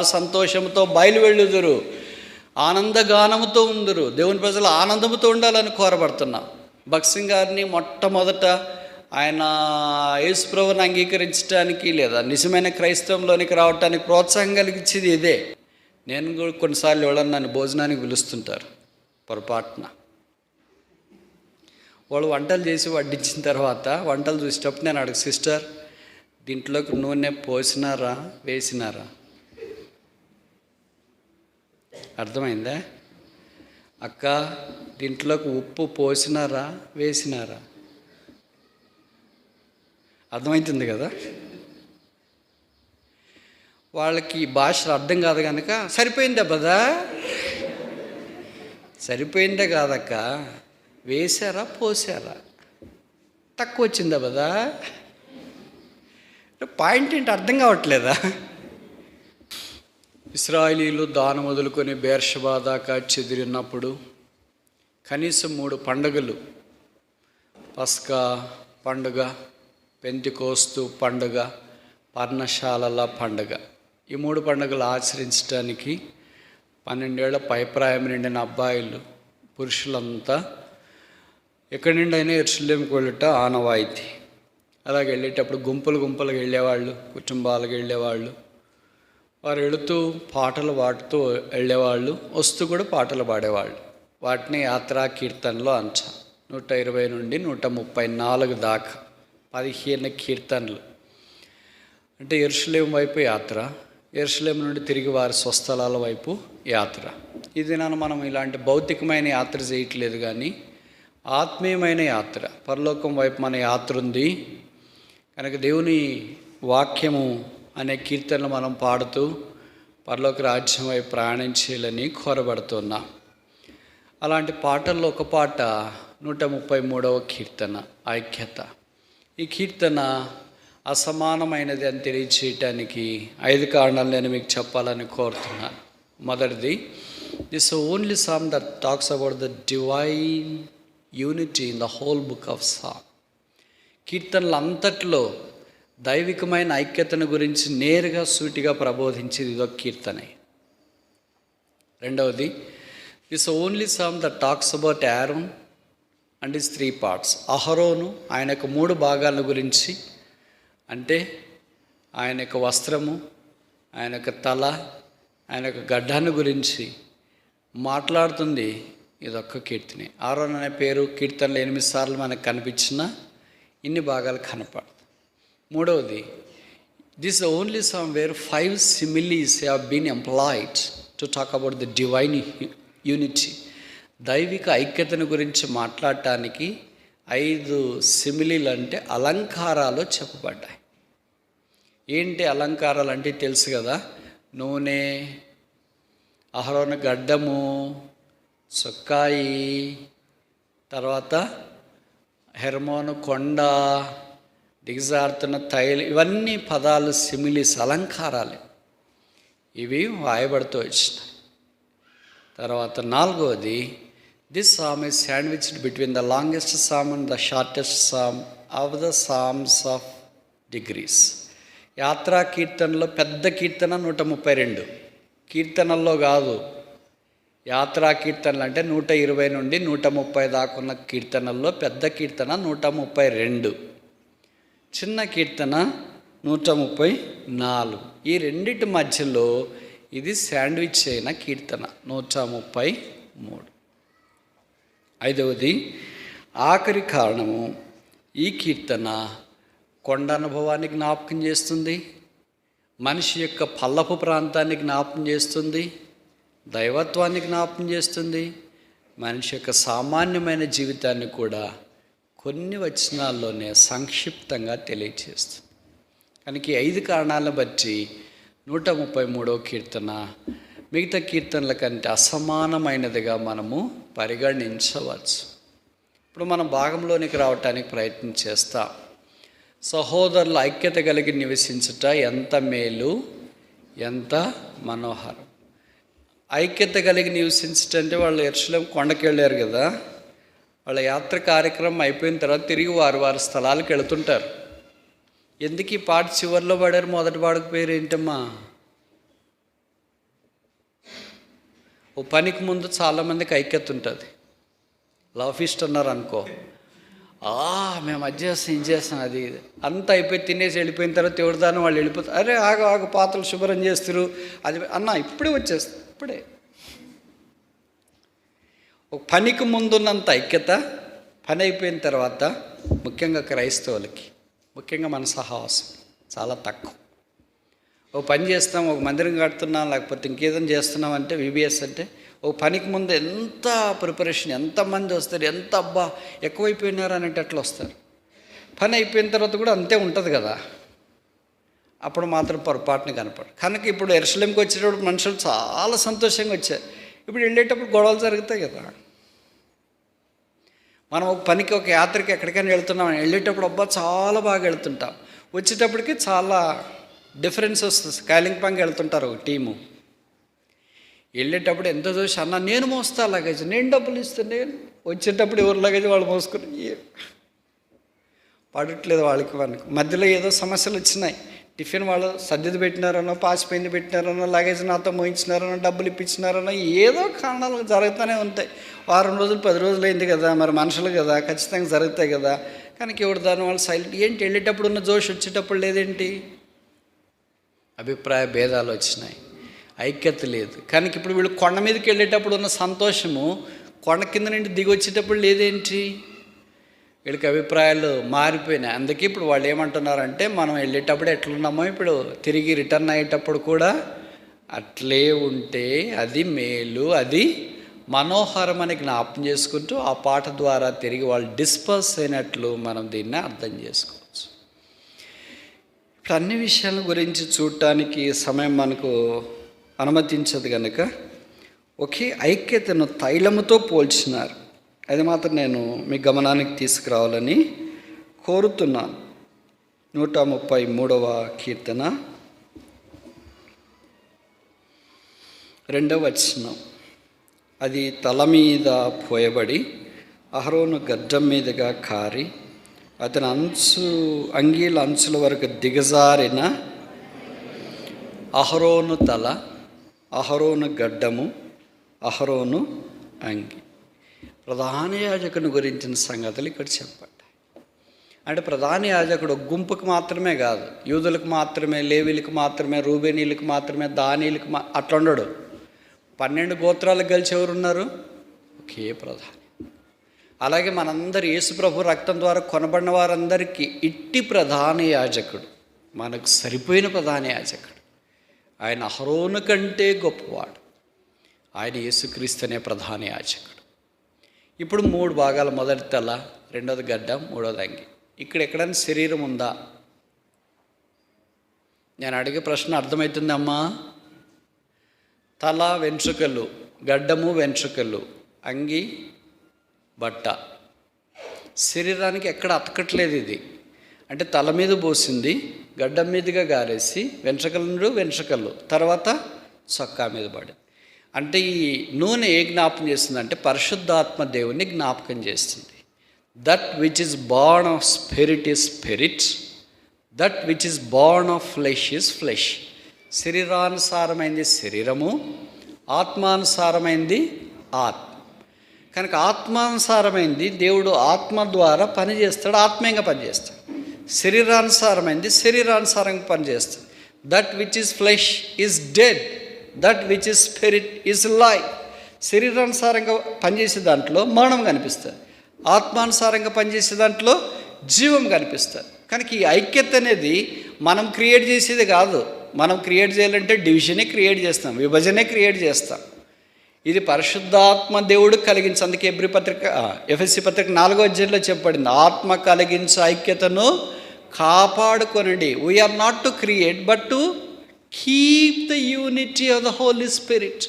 వారు సంతోషంతో బయలువెళ్ళుదురు, ఆనందగానముతో ఉందురు. దేవుని ప్రజలు ఆనందముతో ఉండాలని కోరబడుతున్నా. భగత్ సింగ్ గారిని మొట్టమొదట ఆయన యేసుప్రభువుని అంగీకరించడానికి లేదా నిజమైన క్రైస్తవంలోనికి రావడానికి ప్రోత్సాహం కలిగించేది ఇదే. నేను కూడా కొన్నిసార్లు ఎవరన్నా నన్ను భోజనానికి పిలుస్తుంటారు పొరపాటున. వాళ్ళు వంటలు చేసి వడ్డించిన తర్వాత వంటలు చూసేటప్పుడు నేను అడుగు, సిస్టర్ దీంట్లోకి నూనె పోసినారా వేసినారా? అర్థమైందా? అక్క దీంట్లోకి ఉప్పు పోసినారా వేసినారా? అర్థమవుతుంది కదా. వాళ్ళకి ఈ భాషలు అర్థం కాదు కనుక సరిపోయిందా బదా, సరిపోయిందే కాదక్క, వేశారా పోసారా, తక్కువ వచ్చిందా బదా, పాయింట్ ఏంటి అర్థం కావట్లేదా? ఇశ్రాయేలీలు దాను మొదలుకొని బేర్షెబా దాకా చెదిరినప్పుడు కనీసం 3 పండుగలు, పస్కా పండుగ, పెంతెకోస్తు పండుగ, పర్ణశాలల పండుగ, ఈ 3 పండుగలు ఆచరించడానికి 12 ఏళ్ల పైప్రాయం నిండిన అబ్బాయిలు పురుషులంతా ఎక్కడి నుండి అయినా యెరూషలేముకు వెళ్ళట ఆనవాయితీ. అలాగే వెళ్ళేటప్పుడు గుంపులుగా వెళ్ళేవాళ్ళు, కుటుంబాలకు వెళ్ళేవాళ్ళు. వారు వెళుతూ పాటలు పాడుతూ వెళ్ళేవాళ్ళు, వస్తూ కూడా పాటలు పాడేవాళ్ళు. వాటిని యాత్రా కీర్తనలో అంచా 120 నుండి 134 దాకా 15 కీర్తనలు. అంటే యెరూషలేము వైపు యాత్ర, యెరూషలేము నుండి తిరిగి వారి స్వస్థలాల వైపు యాత్ర. ఇది మనం ఇలాంటి భౌతికమైన యాత్ర చేయట్లేదు, కానీ ఆత్మీయమైన యాత్ర, పరలోకం వైపు మన యాత్ర ఉంది కనుక దేవుని వాక్యము అనే కీర్తనలు మనం పాడుతూ పరలోక రాజ్యం వైపు ప్రయాణించాలని కోరబడుతున్నాం. అలాంటి పాటల్లో ఒక పాట 133వ కీర్తన, ఐక్యత. ఈ కీర్తన అసమానమైనది అని తెలియచేయటానికి 5 కారణాలు నేను మీకు చెప్పాలని కోరుతున్నాను. మొదటిది, this only song that talks about the divine unity in the whole book of song. కీర్తనలు అంతట్లో దైవికమైన ఐక్యతను గురించి నేరుగా సూటిగా ప్రబోధించేది ఇదొక కీర్తనే. రెండవది, this only song that talks about Aaron and his 3 parts. అహరోను ఆయన యొక్క 3 భాగాల గురించి, అంటే ఆయన యొక్క వస్త్రము, ఆయన యొక్క తల, ఆయన యొక్క గడ్డాన్ని గురించి మాట్లాడుతుంది ఇదొక్క కీర్తనే. ఆరోన్ అనే పేరు కీర్తనలు 8 సార్లు మనకు కనిపించినా ఇన్ని భాగాలు కనపడదు. మూడవది, this only song where 5 similes have been employed to talk about the divine unity. దైవిక ఐక్యతను గురించి మాట్లాడటానికి 5 సిమిలీలు అంటే అలంకారాలు చెప్పబడ్డాయి. ఏంటి అలంకారాలు అంటే తెలుసు కదా, నూనె, అహరోను గడ్డము, చొక్కాయి, తర్వాత హెర్మోను కొండ, దిగజారుతున్న తైలం, ఇవన్నీ పదాలు సిమిలీస్, అలంకారాలు. ఇవి వాయబడుతూ వచ్చినాయి. తర్వాత 4వది, this psalm is sandwiched between the longest psalm and the shortest psalm of the psalms of degrees. యాత్రా కీర్తనలో పెద్ద కీర్తన 132 కీర్తనల్లో కాదు. యాత్రా కీర్తనలు అంటే 120 నుండి 130 దాకా ఉన్న కీర్తనల్లో పెద్ద కీర్తన 132, చిన్న కీర్తన 134. ఈ రెండిటి మధ్యలో ఇది శాండ్విచ్ అయిన కీర్తన 133. 5వది, ఆఖరి కారణము, ఈ కీర్తన కొండ అనుభవాన్ని జ్ఞాపకం చేస్తుంది, మనిషి యొక్క పల్లపు ప్రాంతాన్ని జ్ఞాపకం చేస్తుంది, దైవత్వాన్ని జ్ఞాపకం చేస్తుంది, మనిషి యొక్క సామాన్యమైన జీవితాన్ని కూడా కొన్ని వచనాల్లోనే సంక్షిప్తంగా తెలియచేస్తుంది. కనుక ఈ 5 కారణాలను బట్టి 133వ కీర్తన మిగతా కీర్తనల కంటే అసమానమైనదిగా మనము పరిగణించవచ్చు. ఇప్పుడు మనం భాగంలోనికి రావటానికి ప్రయత్నం చేస్తాం. సహోదరుల ఐక్యత కలిగి నివసించుట ఎంత మేలు, ఎంత మనోహరం. ఐక్యత కలిగి నివసించటంటే వాళ్ళు యెరూషలేము కొండకి వెళ్ళారు కదా, వాళ్ళ యాత్ర కార్యక్రమం అయిపోయిన తర్వాత తిరిగి వారి స్థలాలకు వెళుతుంటారు. ఎందుకు ఈ పాట చివరిలో పాడారు, మొదటి పాడక పేరు ఏంటమ్మా? ఓ పనికి ముందు చాలామందికి ఐక్యత ఉంటుంది. లవ్ ఫీస్ట్ అన్నారు అనుకో, మేము అది చేస్తాం ఇది చేస్తాం అది ఇది అంతా అయిపోయి తినేసి వెళ్ళిపోయిన తర్వాత ఎవరిదాన్ని వాళ్ళు వెళ్ళిపోతారు. అరే ఆగు పాత్రలు శుభ్రం చేస్తారు అది అన్న ఇప్పుడే వచ్చేస్తారు. ఇప్పుడే ఒక పనికి ముందున్నంత ఐక్యత పని అయిపోయిన తర్వాత ముఖ్యంగా క్రైస్తవులకి, ముఖ్యంగా మన సహవాసం చాలా తక్కువ. ఒక పని చేస్తాం, ఒక మందిరం కడుతున్నాం, లేకపోతే ఇంకేదైనా చేస్తున్నాం అంటే విబిఎస్ అంటే ఒక పనికి ముందు ఎంత ప్రిపరేషన్, ఎంతమంది వస్తారు, ఎంత అబ్బా ఎక్కువైపోయినారు అనేటట్లు వస్తారు. పని అయిపోయిన తర్వాత కూడా అంతే ఉంటుంది కదా, అప్పుడు మాత్రం పొరపాటుని కనపడు. కనుక ఇప్పుడు యెరూషలేముకి వచ్చేటప్పుడు మనుషులు చాలా సంతోషంగా వచ్చారు. ఇప్పుడు వెళ్ళేటప్పుడు గొడవలు జరుగుతాయి కదా. మనం ఒక పనికి ఒక యాత్రకి ఎక్కడికైనా వెళ్తున్నాం, వెళ్ళేటప్పుడు అబ్బా చాలా బాగా వెళ్తుంటాం, వచ్చేటప్పటికి చాలా డిఫరెన్స్ వస్తుంది. కాలింపాంగ్ వెళ్తుంటారు ఒక టీము, వెళ్ళేటప్పుడు ఎంత చూసి అన్న నేను మోస్తా లగేజ్, నేను డబ్బులు ఇస్తాను, నేను వచ్చేటప్పుడు ఎవరు లగేజ్ వాళ్ళు మోసుకుని పడట్లేదు వాళ్ళకి. మనకి మధ్యలో ఏదో సమస్యలు వచ్చినాయి, టిఫిన్ వాళ్ళు సర్దిది పెట్టినారనో, పాచిపోయింది పెట్టినారనో, లగేజ్ నాతో మోయించినారనో, డబ్బులు ఇప్పించినారనో, ఏదో కారణాలు జరుగుతూనే ఉంటాయి. వారం రోజులు 10 రోజులు అయింది కదా, మరి మనుషులు కదా, ఖచ్చితంగా జరుగుతాయి కదా. కనుక ఎవరు దాని వాళ్ళు సైలెంట్. ఏంటి వెళ్ళేటప్పుడు ఉన్న జోష్ వచ్చేటప్పుడు లేదేంటి? అభిప్రాయ భేదాలు వచ్చినాయి, ఐక్యత లేదు. కనుక ఇప్పుడు వీళ్ళు కొండ మీదకి వెళ్ళేటప్పుడు ఉన్న సంతోషము కొండ కింద నుండి దిగి వచ్చేటప్పుడు లేదేంటి? వీళ్ళకి అభిప్రాయాలు మారిపోయినాయి. అందుకే ఇప్పుడు వాళ్ళు ఏమంటున్నారంటే మనం వెళ్ళేటప్పుడు ఎట్లున్నామో ఇప్పుడు తిరిగి రిటర్న్ అయ్యేటప్పుడు కూడా అట్లే ఉంటే అది మేలు, అది మనోహరం అని జ్ఞాపం చేసుకుంటూ ఆ పాట ద్వారా తిరిగి వాళ్ళు డిస్పర్స్ అయినట్లు మనం దీన్ని అర్థం చేసుకోవచ్చు. ఇప్పుడు అన్ని విషయాల గురించి చూడటానికి సమయం మనకు అనుమతించదు కనుక ఒకే ఐక్యతను తైలముతో పోల్చినారు. అది మాత్రం నేను మీ గమనానికి తీసుకురావాలని కోరుతున్నాను. 133వ కీర్తన 2వ వచనం. అది తల మీద పోయబడి అహరోను గడ్డం మీదుగా కారి అతని అంగీల అంచుల వరకు దిగజారిన అహరోను తల, అహరోను గడ్డము, అహరోను అంగి. ప్రధాన యాజకుని గురించిన సంగతులు ఇక్కడ చెప్పండి. అంటే ప్రధాన యాజకుడు గుంపుకు మాత్రమే కాదు, యూదులకు మాత్రమే, లేవీలకు మాత్రమే, రూబేనీలకు మాత్రమే, దానీలకు అట్లా ఉండడు. 12 గోత్రాలకు కలిసి ఎవరున్నారు? ఒకే ప్రధాని. అలాగే మనందరి యేసుప్రభు రక్తం ద్వారా కొనబడిన వారందరికీ ఇట్టి ప్రధాన యాజకుడు, మనకు సరిపోయిన ప్రధాన యాజకుడు. ఆయన అహరోను కంటే గొప్పవాడు. ఆయన యేసుక్రీస్తు అనే ప్రధాన యాజకుడు. ఇప్పుడు 3 భాగాలు, మొదటి తల, రెండోది గడ్డం, మూడోది అంగి. ఇక్కడ ఎక్కడైనా శరీరం ఉందా? నేను అడిగే ప్రశ్న అర్థమవుతుందమ్మా? తల వెంట్రుకలు, గడ్డము వెంట్రుకలు, అంగి బట్ట, శరీరానికి ఎక్కడ అతకట్లేదు ఇది. అంటే తల మీద పోసింది, గడ్డం మీదుగా గారేసి వెంట్రుకలు తర్వాత చొక్కా మీద పడి. అంటే ఈ నూనె ఏ జ్ఞాపకం చేస్తుందంటే పరిశుద్ధాత్మ దేవుని జ్ఞాపకం చేస్తుంది. That which is born of spirit is spirit, that which is born of flesh is flesh. శరీరానుసారమైంది శరీరము, ఆత్మానుసారమైంది ఆత్మ. కనుక ఆత్మానుసారమైంది దేవుడు ఆత్మ ద్వారా పనిచేస్తాడు, ఆత్మీయంగా పనిచేస్తాడు. శరీరానుసారమైంది శరీరానుసారంగా పనిచేస్తాడు. That which is flesh is dead, that which is spirit is life. శరీరానుసారంగా పనిచేసే దాంట్లో మరణం కనిపిస్తుంది, ఆత్మానుసారంగా పనిచేసే దాంట్లో జీవం కనిపిస్తుంది. కనుక ఈ ఐక్యత అనేది మనం క్రియేట్ చేసేది కాదు. మనం క్రియేట్ చేయాలంటే డివిజనే క్రియేట్ చేస్తాం, విభజనే క్రియేట్ చేస్తాం. ఇది పరిశుద్ధాత్మ దేవుడు కలిగించి, అందుకే ఎఫెసీ పత్రిక 4వ అధ్యాయంలో చెప్పబడింది, ఆత్మ కలిగించే ఐక్యతను కాపాడుకొనండి. We are not to create but to keep the unity of the holy spirit.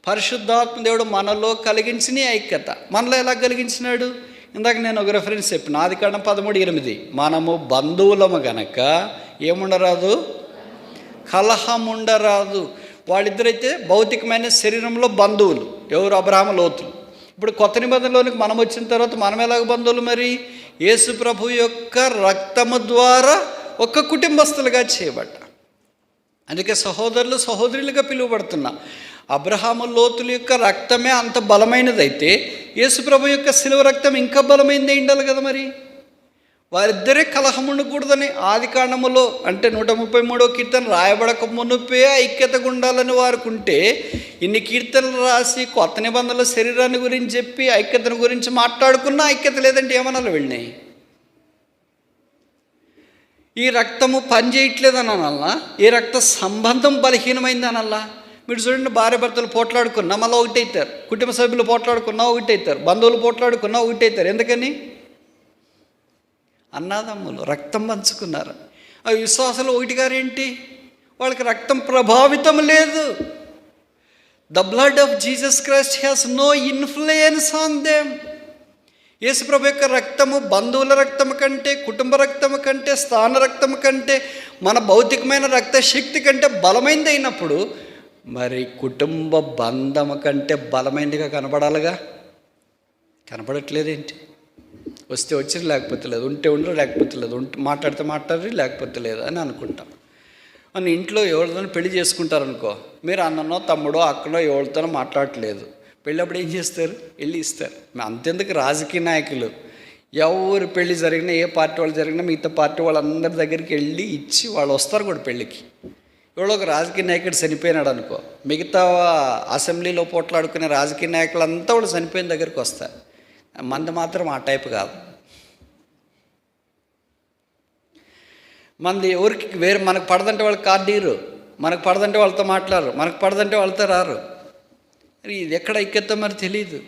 పరిశుద్ధాత్మ దేవుడు మనలో కలిగించిన ఐక్యత. మనలో ఎలా కలిగించినాడు? ఇందాక నేను ఒక రెఫరెన్స్ చెప్పిన, ఆదికాండం 13:8, మనము బంధువులము గనక ఏముండరాదు, కలహం ఉండరాదు. వాళ్ళిద్దరైతే భౌతికమైన శరీరంలో బంధువులు. ఎవరు? అబ్రహాము, లోతులు. ఇప్పుడు కొత్త నిబంధనలోనికి మనం వచ్చిన తర్వాత మనం ఎలాగ బంధువులు? మరి యేసు ప్రభు యొక్క రక్తము ద్వారా ఒక కుటుంబస్తులుగా చేయబడ్డ. అందుకే సహోదరులు సహోదరులుగా పిలువబడుతున్నా. అబ్రహాము లోతుల యొక్క రక్తమే అంత బలమైనదైతే యేసుప్రభు యొక్క శిలువ రక్తం ఇంకా బలమైనది ఉండాలి కదా. మరి వారిద్దరే కలహం ఉండకూడదని ఆది కాండములో అంటే 133వ కీర్తన రాయబడక మునుపే ఐక్యతగా ఉండాలని వారికి ఉంటే, ఇన్ని కీర్తనలు రాసి కొత్త నిబంధనల శరీరాన్ని గురించి చెప్పి ఐక్యతను గురించి మాట్లాడుకున్నా ఐక్యత లేదంటే ఏమనాలి వెళ్ళినాయి? ఈ రక్తము పనిచేయట్లేదని అనాలనా? ఈ రక్త సంబంధం బలహీనమైంది అనాలా? మీరు చూడండి, భార్య భర్తలు పోట్లాడుకున్నా మళ్ళీ ఒకటైతారు, కుటుంబ సభ్యులు పోట్లాడుకున్నా ఒకటైతారు, బంధువులు పోట్లాడుకున్నా ఒకటైతారు. ఎందుకని? అన్నదమ్ములు రక్తం పంచుకున్నారు. ఆ విశ్వాసాలు ఒకటి గారేంటి? వాళ్ళకి రక్తం ప్రభావితం లేదు. The blood of Jesus Christ has no influence on them. యేసుప్రభు యొక్క రక్తము బంధువుల రక్తము కంటే, కుటుంబ రక్తము కంటే, స్థాన రక్తము కంటే, మన భౌతికమైన రక్త శక్తి కంటే బలమైనది అయినప్పుడు మరి కుటుంబ బంధము కంటే బలమైనదిగా కనపడాలిగా. కనపడట్లేదేంటి? వస్తే వచ్చి లేకపోతే లేదు, ఉంటే ఉండరు లేకపోతే లేదు, మాట్లాడితే మాట్లాడరు లేకపోతే లేదు అని అనుకుంటాం. మన ఇంట్లో ఎవరితోనో పెళ్లి చేసుకుంటారనుకో, మీరు అన్ననో తమ్ముడో అక్కడో ఎవరితోనో మాట్లాడట్లేదు, పెళ్ళప్పుడు ఏం చేస్తారు? వెళ్ళి ఇస్తారు. అంతెందుకు రాజకీయ నాయకులు ఎవరు పెళ్ళి జరిగినా, ఏ పార్టీ వాళ్ళు జరిగినా మిగతా పార్టీ వాళ్ళందరి దగ్గరికి వెళ్ళి ఇచ్చి వాళ్ళు వస్తారు కూడా పెళ్ళికి. ఎవడో ఒక రాజకీయ నాయకుడు చనిపోయినాడు అనుకో, మిగతా అసెంబ్లీలో పోట్లాడుకునే రాజకీయ నాయకులంతా వాళ్ళు చనిపోయిన దగ్గరికి వస్తారు. మంది మాత్రం ఆ టైప్ కాదు. మంది ఎవరికి వేరే మనకు పడదంటే వాళ్ళకి కార్డు ఇయ్యరు, మనకు పడదంటే వాళ్ళతో మాట్లాడరు, మనకు పడదంటే వాళ్ళతో రారు. మరి ఇది ఎక్కడ ఐక్యత మరి తెలీదు,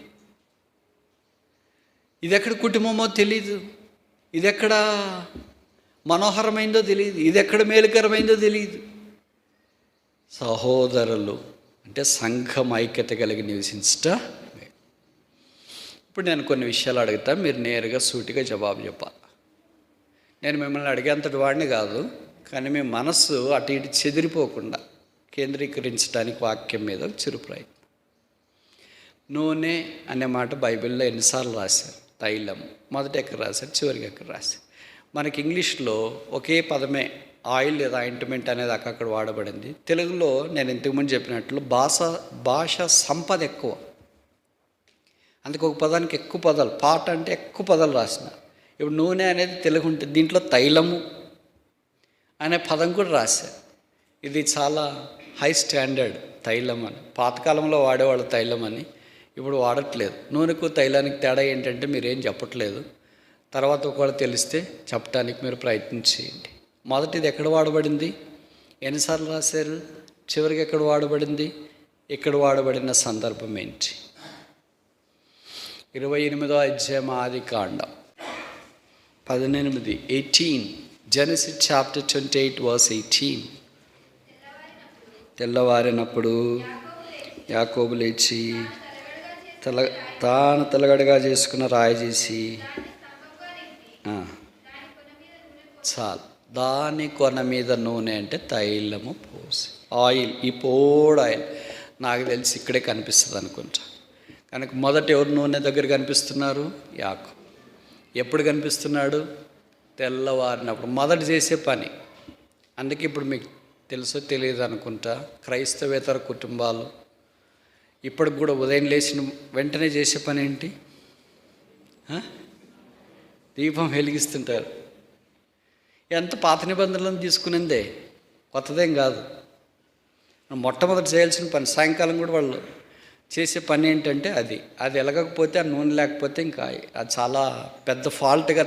ఇది ఎక్కడ కుటుంబమో తెలీదు, ఇది ఎక్కడ మనోహరమైందో తెలియదు, ఇది ఎక్కడ మేలుకరమైందో తెలియదు. సహోదరులు అంటే సంఘం ఐక్యత కలిగి నివసించట. ఇప్పుడు నేను కొన్ని విషయాలు అడుగుతా, మీరు నేరుగా సూటిగా జవాబు చెప్పాలి. నేను మిమ్మల్ని అడిగేంతటి వాడిని కాదు, కానీ మీ మనస్సు అటు ఇటు చెదిరిపోకుండా కేంద్రీకరించడానికి వాక్యం మీద చిరు ప్రయత్నం. నూనె అనే మాట బైబిల్లో ఎన్నిసార్లు రాశారు? తైలం మొదటి ఎక్కడ రాశారు, చివరికి ఎక్కడ రాశారు? మనకి ఇంగ్లీష్లో ఒకే పదమే ఆయిల్ లేదా ఆయింట్మెంట్ అనేది అక్కడ వాడబడింది. తెలుగులో నేను ఇంతకుముందు చెప్పినట్లు భాష సంపద ఎక్కువ, అందుకే ఒక పదానికి ఎక్కువ పదాలు, పాట అంటే ఎక్కువ పదాలు రాసిన. ఇప్పుడు నూనె అనేది తెలుగు ఉంటుంది, దీంట్లో తైలము అనే పదం కూడా రాశారు. ఇది చాలా హై స్టాండర్డ్ తైలం అని. పాతకాలంలో వాడేవాళ్ళు తైలం అని, ఇప్పుడు వాడట్లేదు. నూనెకు తైలానికి తేడా ఏంటంటే మీరేం చెప్పట్లేదు, తర్వాత ఒకవేళ తెలిస్తే చెప్పడానికి మీరు ప్రయత్నం చేయండి. మొదటిది ఎక్కడ వాడబడింది, ఎన్నిసార్లు రాశారు, చివరికి ఎక్కడ వాడబడింది, ఇక్కడ వాడబడిన సందర్భం ఏంటి? 28వ అధ్యాయం ఆది కాండం 18 జెనసిస్ చాప్టర్ 28 verse 18. తెల్లవారినప్పుడు యాకోబు లేచి తాను తలగడగా చేసుకున్న రాయి చేసి చాలు దాని కొన మీద నూనె అంటే తైలము పోసి, ఆయిల్, ఈ పోడ్ ఆయిల్ నాకు తెలిసి ఇక్కడే కనిపిస్తుంది అనుకుంటా. కనుక మొదట ఎవరు నూనె దగ్గర కనిపిస్తున్నారు? యాకోబు. ఎప్పుడు కనిపిస్తున్నాడు? తెల్లవారినప్పుడు. మొదట చేసే పని. అందుకే ఇప్పుడు మీకు తెలుసో తెలియదు అనుకుంటా, క్రైస్తవేతర కుటుంబాలు ఇప్పటికి కూడా ఉదయం లేచిన వెంటనే చేసే పని ఏంటి? దీపం వెలిగిస్తుంటారు. ఎంత పాత నిబంధనలను తీసుకునిందే, కొత్తదేం కాదు. మొట్టమొదటి చేయాల్సిన పని. సాయంకాలం కూడా వాళ్ళు చేసే పని ఏంటంటే అది వెలగకపోతే, ఆ నూనె లేకపోతే ఇంకా అది చాలా పెద్ద ఫాల్ట్గా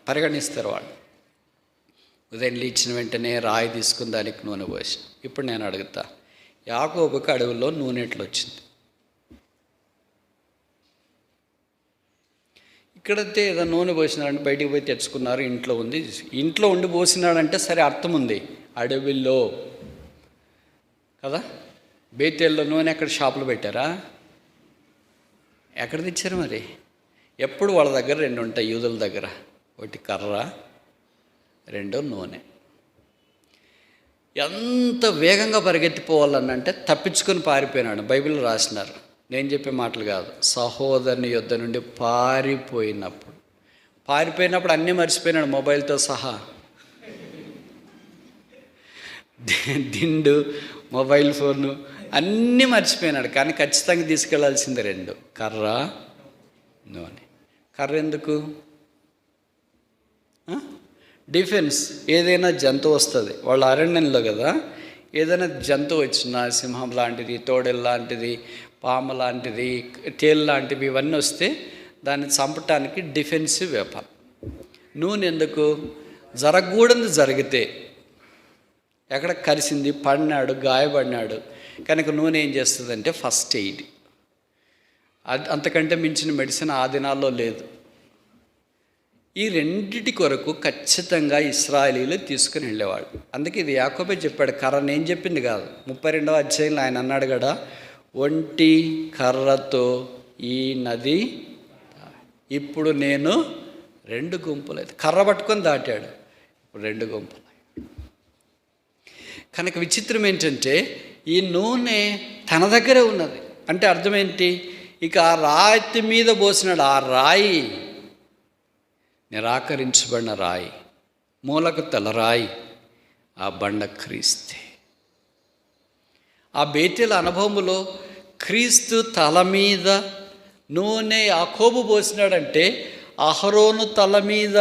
పరిగణిస్తారు వాళ్ళు. ఉదయం లేచిన వెంటనే రాయి తీసుకుని దానికి నూనె పోసి. ఇప్పుడు నేను అడుగుతా, యాకోబుకి అడవుల్లో నూనె ఎట్లా వచ్చింది? ఇక్కడైతే ఏదో నూనె పోసినాడంటే బయటికి పోయి తెచ్చుకున్నారు, ఇంట్లో ఉంది, ఇంట్లో ఉండి పోసినాడంటే సరే అర్థం ఉంది, అడవిలో కదా. బేతేల్లో నూనె ఎక్కడ షాపులు పెట్టారా? ఎక్కడ తెచ్చారు మరి? ఎప్పుడు వాళ్ళ దగ్గర 2 ఉంటాయి యూదుల దగ్గర, ఒకటి కర్ర, 2 నూనె. ఎంత వేగంగా పరిగెత్తిపోవాలనంటే తప్పించుకొని పారిపోయినాడు. బైబిల్లో రాసినారు, నేను చెప్పే మాటలు కాదు. సహోదరుని యొద్ద నుండి పారిపోయినప్పుడు అన్నీ మర్చిపోయినాడు, మొబైల్తో సహా. దిండు, మొబైల్ ఫోను, అన్నీ మర్చిపోయినాడు. కానీ ఖచ్చితంగా తీసుకెళ్లాల్సిందే రెండు, కర్ర, నూనె. కర్ర ఎందుకు? డిఫెన్స్. ఏదైనా జంతువు వస్తుంది, వాళ్ళ అరణ్యంలో కదా, ఏదైనా జంతువు వచ్చినా, సింహం లాంటిది, తోడేలు లాంటిది, పాము లాంటిది, తేలు లాంటివి, ఇవన్నీ వస్తే దాన్ని చంపటానికి డిఫెన్సివ్ వెపన్. నూనె ఎందుకు? జరగకూడదు జరిగితే, ఎక్కడ కరిసింది, పడినాడు, గాయపడినాడు, కనుక నూనె ఏం చేస్తుందంటే ఫస్ట్ ఎయిడ్. అది అంతకంటే మించిన మెడిసిన్ ఆ దినాల్లో లేదు. ఈ రెండిటి కొరకు ఖచ్చితంగా ఇశ్రాయేలీలు తీసుకుని వెళ్ళేవాడు. అందుకే ఇది యాకోబే చెప్పాడు, కర్ర నేను చెప్పింది కాదు. 32వ అధ్యాయంలో ఆయన అన్నాడు కదా, ఒంటి కర్రతో ఈ నది. ఇప్పుడు నేను 2 గుంపులు అయితే కర్ర పట్టుకొని దాటాడు, ఇప్పుడు 2 గుంపులు. కనుక విచిత్రం ఏంటంటే ఈ నూనె తన దగ్గరే ఉన్నది. అంటే అర్థమేంటి? ఇక ఆ రాయి మీద పోసినాడు. ఆ రాయి నిరాకరించబడిన రాయి, మూలకు తలరాయి, ఆ బండ క్రీస్తే. ఆ బేతేల అనుభవములో క్రీస్తు తల మీద నూనె యాకోబు పోసినాడంటే అహరోను తల మీద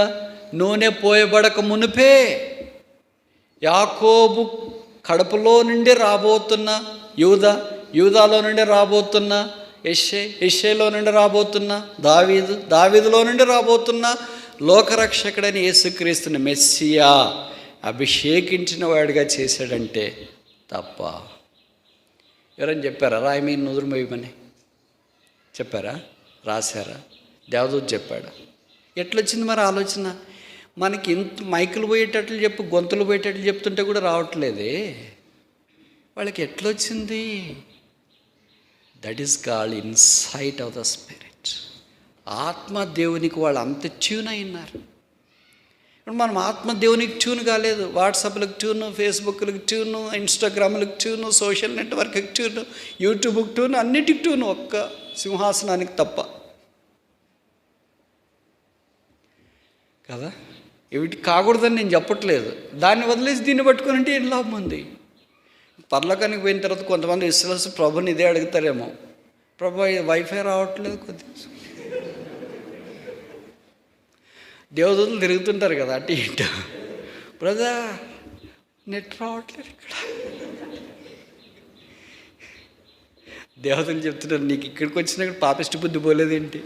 నూనె పోయబడక మునిపే యాకోబు కడుపులో నుండి రాబోతున్న యూదాలో నుండి రాబోతున్న యెషేలో నుండి రాబోతున్న దావీదులో నుండి రాబోతున్న లోకరక్షకుడని యేసుక్రీస్తుని మెస్సియా అభిషేకించిన వాడిగా చేశాడంటే తప్ప. ఎవరైనా చెప్పారా రాయి మీద నుదురు మోయమని? చెప్పారా? రాశారా? దేవదూత చెప్పాడు. ఎట్లొచ్చింది మరి ఆలోచన? మనకి ఇంత మైకులు పోయేటట్లు చెప్పు, గొంతులు పోయేటట్లు చెప్తుంటే కూడా రావట్లేదే, వాళ్ళకి ఎట్లొచ్చింది? That is called insight of the spirit. ఆత్మ దేవునికి వాళ్ళు అంత ట్యూన్ అయి ఉన్నారు. ఇప్పుడు మనం ఆత్మ దేవునికి ట్యూన్ కాలేదు. వాట్సాప్లకు ట్యూను, ఫేస్బుక్లకు ట్యూను, ఇన్స్టాగ్రామ్లకు ట్యూను, సోషల్ నెట్వర్క్కి ట్యూను, యూట్యూబ్కి ట్యూను, అన్నిటికి ట్యూను, ఒక్క సింహాసనానికి తప్ప కదా. వీటికి కాకూడదని నేను చెప్పట్లేదు. దాన్ని వదిలేసి దీన్ని పట్టుకొని అంటే ఏం లాభం ఉంది? పర్లోకానికి పోయిన తర్వాత కొంతమంది విశ్వాసం ప్రభుని ఇదే అడుగుతారేమో, ప్రభు వైఫై రావట్లేదు, కొద్దిగా దేవదూతలు తిరుగుతుంటారు కదా అటు ఇటు, బ్రదర్ నెట్ రావట్లేదు ఇక్కడ. దేవతలు చెప్తున్నారు, నీకు ఇక్కడికి వచ్చినాక పాపిష్టి బుద్ధి పోలేదేంటి?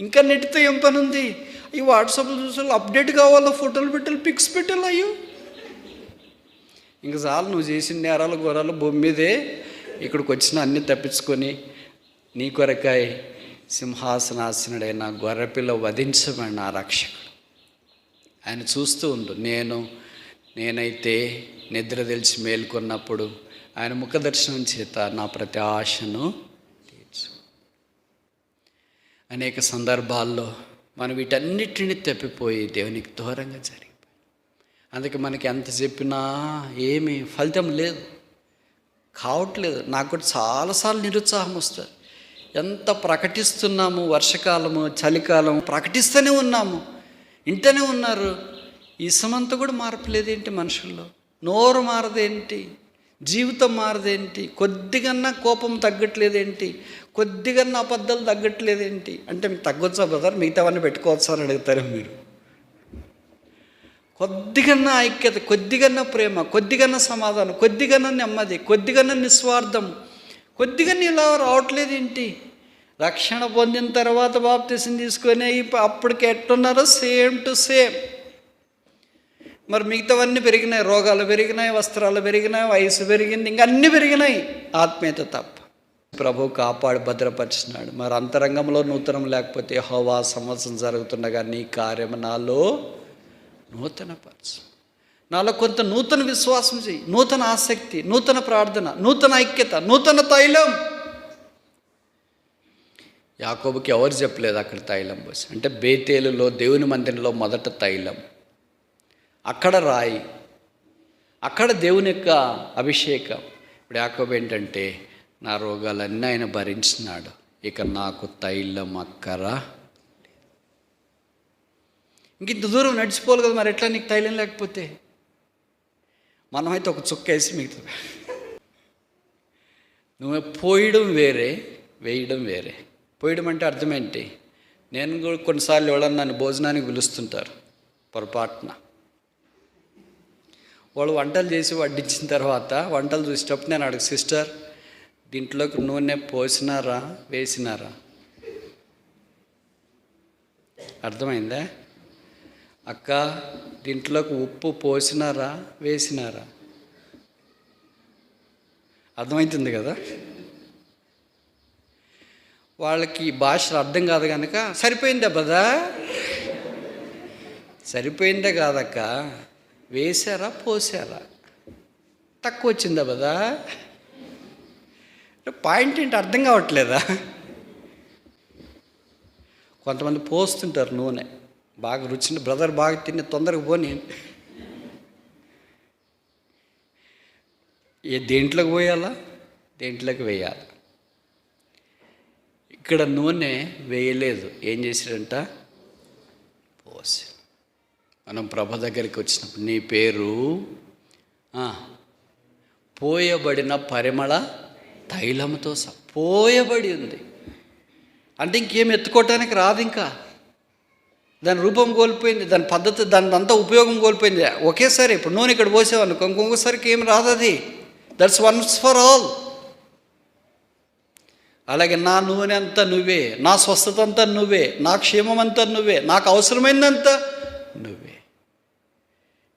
ఇంకా నెట్తో ఏం పని ఉంది? ఈ వాట్సాప్లో చూసి అప్డేట్ కావాలో, ఫోటోలు పెట్టాలి, పిక్స్ పెట్టాలి. అయ్యో ఇంక చాలు, నువ్వు చేసిన నేరాలు ఘోరాలు భూమి మీదే. ఇక్కడికి వచ్చిన అన్నీ తప్పించుకొని నీ కొరకాయ సింహాసనాసనుడైన గొర్రెపిల్ల వధించబడిన ఆ రక్షకుడు ఆయన చూస్తూ ఉండు. నేనైతే నిద్ర తెలిసి మేల్కొన్నప్పుడు ఆయన ముఖదర్శనం చేత నా ప్రతి ఆశను తీర్చు. అనేక సందర్భాల్లో మనం వీటన్నిటిని తప్పిపోయి దేవునికి దూరంగా జరిగిపోయి, అందుకే మనకి ఎంత చెప్పినా ఏమీ ఫలితం లేదు, కావట్లేదు. నాకు కూడా చాలాసార్లు నిరుత్సాహం వస్తుంది. ఎంత ప్రకటిస్తున్నాము, వర్షకాలము, చలికాలం ప్రకటిస్తూనే ఉన్నాము, ఇంటనే ఉన్నారు. ఈ సమంతా కూడా మార్పులేదేంటి మనుషుల్లో? నోరు మారదేంటి? జీవితం మారదేంటి? కొద్దిగన్నా కోపం తగ్గట్లేదేంటి? కొద్దిగన్నా అబద్ధాలు తగ్గట్లేదేంటి? అంటే మీకు తగ్గొచ్చా బ్రదర్, మిగతావన్నీ పెట్టుకోవచ్చా అని అడుగుతారు మీరు. కొద్దిగన్నా ఐక్యత, కొద్దిగన్నా ప్రేమ, కొద్దిగన్నా సమాధానం, కొద్దిగన్నా నెమ్మది, కొద్దిగన్నా నిస్వార్థం, కొద్దిగన్నా ఇలా రావట్లేదేంటి? రక్షణ పొందిన తర్వాత బాప్తిసం తీసుకొని అప్పటికి ఎట్టున్నారో సేమ్ టు సేమ్. మరి మిగతావన్నీ పెరిగినాయి, రోగాలు పెరిగినాయి, వస్త్రాలు పెరిగినాయి, వయసు పెరిగింది, ఇంకా అన్నీ పెరిగినాయి, ఆత్మీయత తప్ప. ప్రభు కాపాడు భద్రపరిచినాడు. మరి అంతరంగంలో నూతనం లేకపోతే యెహోవా సంవత్సరం జరుగుతుండగా నీ కార్యము నాలో నూతనపరచు. నాలో కొంత నూతన విశ్వాసం చెయ్యి, నూతన ఆసక్తి, నూతన ప్రార్థన, నూతన ఐక్యత, నూతన తైలం. యాకోబుకి ఎవరు చెప్పలేదు అక్కడ తైలం పోసి. అంటే బేతేలులో దేవుని మందిరంలో మొదట తైలం, అక్కడ రాయి, అక్కడ దేవుని యొక్క అభిషేకం. ఇప్పుడు యాకోబు ఏంటంటే నా రోగాలన్నీ ఆయన భరించినాడు, ఇక నాకు తైలం అక్కరా. ఇంక ఇంత దూరం నడిచిపోవాలి కదా, మరి ఎట్లా నీకు తైలం లేకపోతే? మనమైతే ఒక చుక్క వేసి మిగతా నువ్వు పోయడం వేరే, వేయడం వేరే. పోయడం అంటే అర్థం ఏంటి? నేను కూడా కొన్నిసార్లు ఎవరన్నా నన్ను భోజనానికి పిలుస్తుంటారు పొరపాటున. వాళ్ళు వంటలు చేసి వడ్డించిన తర్వాత వంటలు చూసేటప్పుడు నేను అడుగు, సిస్టర్ దీంట్లోకి నూనె పోసినారా వేసినారా? అర్థమైందా? అక్క దీంట్లోకి ఉప్పు పోసినారా వేసినారా? అర్థమవుతుంది కదా. వాళ్ళకి భాషలు అర్థం కాదు కనుక సరిపోయిందా బదా, సరిపోయిందే కాదక్క, వేశారా పోసారా, తక్కువ వచ్చిందా బదా, పాయింట్ ఏంటి అర్థం కావట్లేదా? కొంతమంది పోస్తుంటారు నూనె, బాగా రుచిని బ్రదర్ బాగా తిని తొందరగా పోని, దేంట్లోకి పోయాలా దేంట్లోకి వేయాలి. ఇక్కడ నూనె వేయలేదు, ఏం చేశాడంట? పోసి. మనం ప్రభు దగ్గరికి వచ్చినప్పుడు నీ పేరు పోయబడిన పరిమళ తైలముతో పోయబడి ఉంది అంటే ఇంకేం ఎత్తుకోవటానికి రాదు. ఇంకా దాని రూపం కోల్పోయింది, దాని పద్ధతి, దాని అంతా ఉపయోగం కోల్పోయింది. ఒకేసారి ఇప్పుడు నూనె ఇక్కడ పోసేవాళ్ళు ఇంకొకసారికి ఏం రాదు. అది దట్స్ వన్స్ ఫర్ ఆల్. అలాగే నా నూనె అంతా నువ్వే, నా స్వస్థత అంతా నువ్వే, నా క్షేమం అంతా నువ్వే, నాకు అవసరమైందంతా నువ్వే.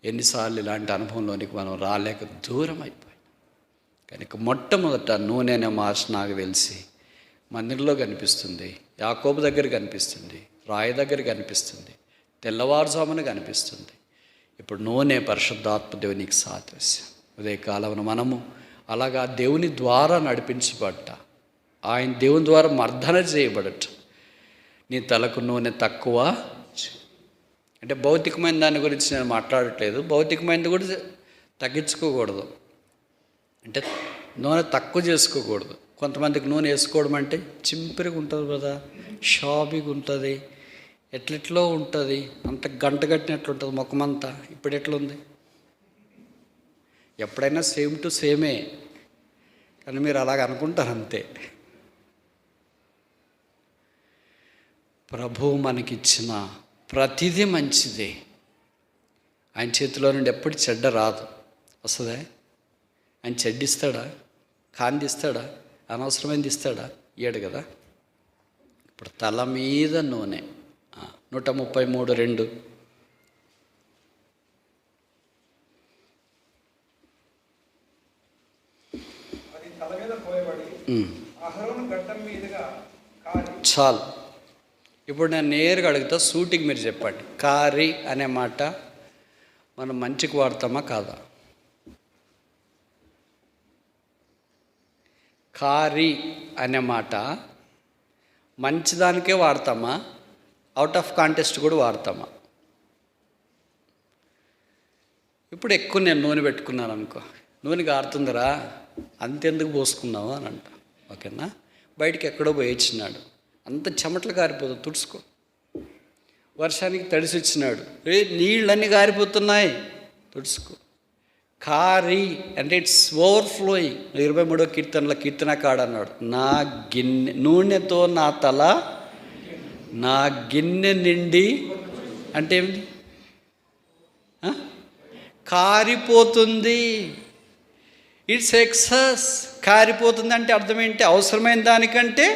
ఎన్నిసార్లు ఇలాంటి అనుభవంలోనికి మనం రాలేక దూరం అయిపోయాం. కనుక మొట్టమొదట నూనె అనే మాట నాకు తెలిసి మందిరంలో కనిపిస్తుంది, యాకోబు దగ్గర కనిపిస్తుంది, రాయి దగ్గర కనిపిస్తుంది, తెల్లవారుజామున కనిపిస్తుంది. ఇప్పుడు నూనె పరిశుద్ధాత్మ దేవునికి సాదృశ్యం. ఉదయకాలమున మనము అలాగా దేవుని ద్వారా నడిపించబడ్డ, ఆయన దేవుని ద్వారా మర్దన చేయబడట. నీ తలకు నూనె తక్కువ అంటే భౌతికమైన దాని గురించి నేను మాట్లాడట్లేదు. భౌతికమైనది కూడా తగ్గించుకోకూడదు, అంటే నూనె తక్కువ చేసుకోకూడదు. కొంతమందికి నూనె వేసుకోవడం అంటే చింపిరిగా ఉంటుంది కదా, షాబీగా ఉంటుంది, ఎట్లెట్లో ఉంటుంది, అంత గంట కట్టినట్లు ఉంటుంది ముఖమంతా. ఇప్పుడు ఎట్లుంది? ఎప్పుడైనా సేమ్ టు సేమే, కానీ మీరు అలాగ అనుకుంటారు అంతే. ప్రభువు మనకిచ్చిన ప్రతిదీ మంచిదే. ఆయన చేతిలో నుండి ఎప్పుడు చెడ్డ రాదు. వస్తుందా? ఆయన చెడ్డిస్తాడా? కాందిస్తాడా? అనవసరమైంది ఇస్తాడా? ఇయ్యడు కదా. ఇప్పుడు తల మీద నూనె 133:2 చాలు. ఇప్పుడు నేను నేరుగా అడుగుతా, సూటికి మీరు చెప్పండి, కారి అనే మాట మనం మంచికి వాడతామా కాదా? కారి అనే మాట మంచిదానికే వాడతామా, అవుట్ ఆఫ్ కాంటెస్ట్ కూడా వాడతామా? ఇప్పుడు ఎక్కువ నేను నూనె పెట్టుకున్నాను అనుకో, నూనె కారుతుందిరా అంతెందుకు పోసుకున్నావు అని అంట. ఓకేనా? బయటికి ఎక్కడో పోయిచ్చినాడు, అంత చెమటలు కారిపోతుంది, తుడుచుకో. వర్షానికి తడిసి వచ్చినాడు, నీళ్ళన్నీ కారిపోతున్నాయి, తుడుచుకో. కారి అంటే ఇట్స్ ఓవర్ఫ్లోయింగ్. 23వ కీర్తనలో కీర్తనకాడు అన్నాడు, నా గిన్నె నూనెతో నా తల నా గిన్నె నిండి అంటే ఏమిటి? కారిపోతుంది. It's excess. కారిపోతుంది అంటే అర్థం ఏంటి? అవసరమైన దానికంటే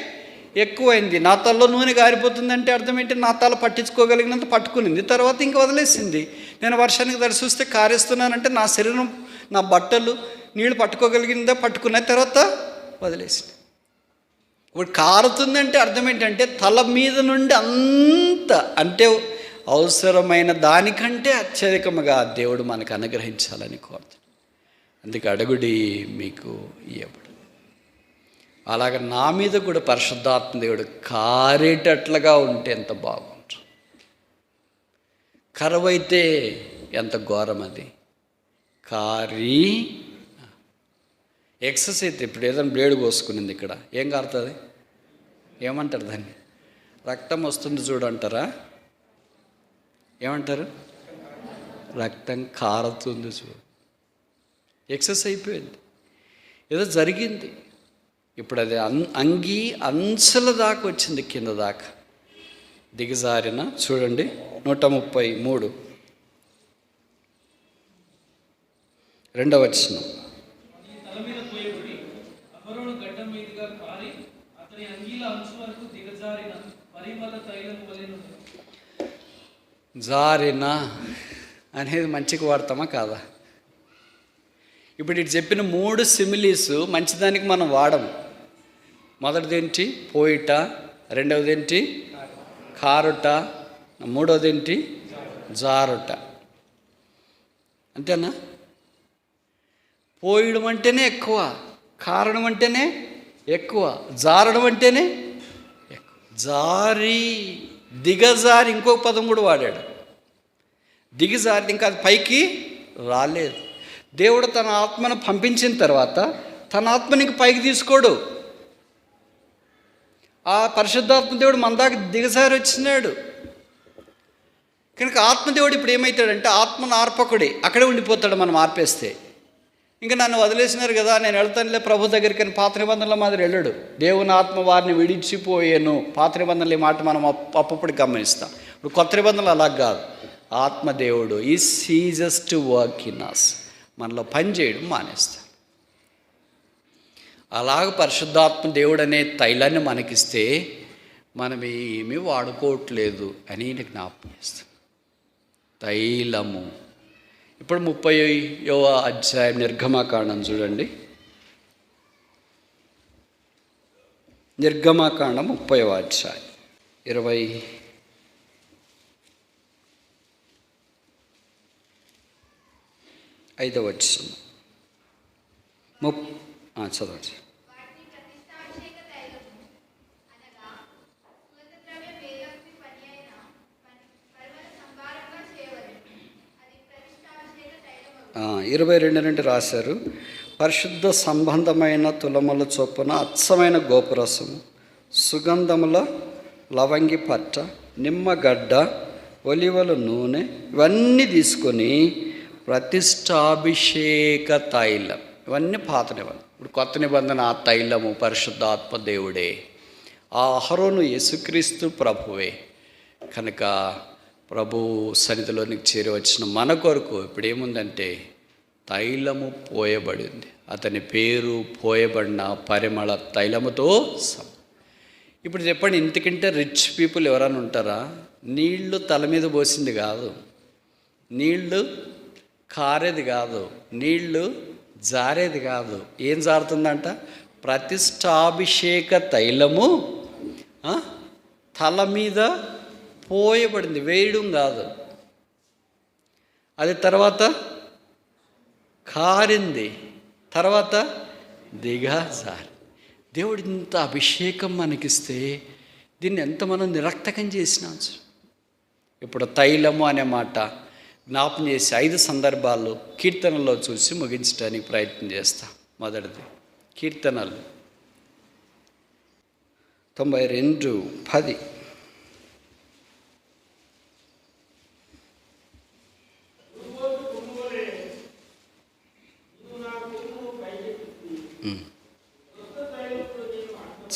ఎక్కువైంది. నా తలలో నూనె కారిపోతుందంటే అర్థం ఏంటి? నా తల పట్టించుకోగలిగినంత పట్టుకునింది, తర్వాత ఇంకా వదిలేసింది. నేను వర్షానికి తడిసి వస్తే కారేస్తున్నానంటే నా శరీరం, నా బట్టలు నీళ్ళు పట్టుకోగలిగిందా? పట్టుకున్న తర్వాత వదిలేసింది. ఇప్పుడు కారుతుందంటే అర్థం ఏంటంటే తల మీద నుండి అంత, అంటే అవసరమైన దానికంటే అత్యధికముగా దేవుడు మనకు అనుగ్రహించాలని కోరుతాడు. అందుకే అడుగుడి మీకు ఇవ్వబడు. అలాగ నా మీద కూడా పరిశుద్ధాత్మ దేవుడు కారేటట్లుగా ఉంటే ఎంత బాగుంటుంది. కరువైతే ఎంత ఘోరం అది. కారి ఎక్సెస్ అయితే, ఇప్పుడు ఏదైనా బ్లేడ్ కోసుకునింది ఇక్కడ, ఏం కారుతుంది? ఏమంటారు దాన్ని? రక్తం వస్తుంది చూడంటారా? ఏమంటారు? రక్తం కారుతుంది చూడు. ఎక్సెస్ అయిపోయింది, ఏదో జరిగింది. ఇప్పుడు అది అంగీ అంచుల దాకా వచ్చింది, కింద దాకా దిగజారిన. చూడండి 133 2వ వచనం. జారిన అనేది మంచిగా వాడతామా కాదా? ఇప్పుడు ఇటు చెప్పిన 3 సిమిలీస్ మంచిదానికి మనం వాడము. మొదటిది ఏంటి? పోయిట. రెండవది ఏంటి? కారుట. మూడవది ఏంటి? జారుట. అంతేనా? పోయడం అంటేనే ఎక్కువ, కారణం అంటేనే ఎక్కువ, జారడం అంటేనే ఎక్కువ. జారి, దిగజారి ఇంకొక పదం కూడా వాడాడు. దిగజారి ఇంకా అది పైకి రాలేదు. దేవుడు తన ఆత్మను పంపించిన తర్వాత తన ఆత్మనికి పైకి తీసుకోడు. ఆ పరిశుద్ధాత్మ దేవుడు మన దాకా దిగజారి వచ్చినాడు కనుక ఆత్మదేవుడు ఇప్పుడు ఏమవుతాడంటే ఆత్మను ఆర్పకుడే, అక్కడే ఉండిపోతాడు మనం ఆర్పేస్తే. ఇంకా నన్ను వదిలేసినారు కదా, నేను వెళ్తానులే ప్రభు దగ్గరికి అని పాత నిబంధనల మాదిరి వెళ్ళాడు. దేవుని ఆత్మ వారిని విడిచిపోయాను. పాత నిబంధనలు ఈ మాట మనం అప్పుడు గమనిస్తాం. ఇప్పుడు కొత్త నిబంధనలు అలా కాదు. ఆత్మదేవుడు ఈ ceases to work in us, మనలో పని చేయడం మానేస్తాడు. అలాగ పరిశుద్ధాత్మ దేవుడు అనే తైలాన్ని మనకిస్తే మనం ఏమీ వాడుకోవట్లేదు అని జ్ఞాపకం చేస్తాం. తైలము. ఇప్పుడు 30వ అధ్యాయం నిర్గమకాండం చూడండి. నిర్గమకాండం 30వ అధ్యాయం 25వ వచనం. చదవండి. ఆ 22 నుండి రాశారు. పరిశుద్ధ సంబంధమైన తులముల చొప్పున అచ్చమైన గోపురసము, సుగంధముల లవంగి పట్ట, నిమ్మగడ్డ, ఒలివల నూనె ఇవన్నీ తీసుకొని ప్రతిష్టాభిషేక తైలం, ఇవన్నీ పాత నిబంధన. ఇప్పుడు కొత్త నిబంధన ఆ తైలము పరిశుద్ధాత్మ దేవుడే. ఆ అహరోను యేసుక్రీస్తు ప్రభువే. కనుక ప్రభు సన్నిధిలోనికి చేరి వచ్చిన మన కొరకు ఇప్పుడు ఏముందంటే తైలము పోయబడింది. అతని పేరు పోయబడిన పరిమళ తైలముతో ఇప్పుడు చెప్పండి, ఇంతకంటే రిచ్ పీపుల్ ఎవరైనా ఉంటారా? నీళ్లు తల మీద పోసింది కాదు, నీళ్లు కారేది కాదు, నీళ్లు జారేది కాదు. ఏం జారుతుందంట? ప్రతిష్టాభిషేక తైలము తల మీద పోయబడింది, వేయడం కాదు. అది తర్వాత కారింది, తర్వాత దిగజారి. దేవుడు ఇంత అభిషేకం మనకిస్తే దీన్ని ఎంత మనం నిరర్థకం చేసినాం. ఇప్పుడు తైలము అనే మాట జ్ఞాపం చేసి 5 సందర్భాల్లో కీర్తనలో చూసి ముగించడానికి ప్రయత్నం చేస్తాం. మొదటిది కీర్తనలు 92:10.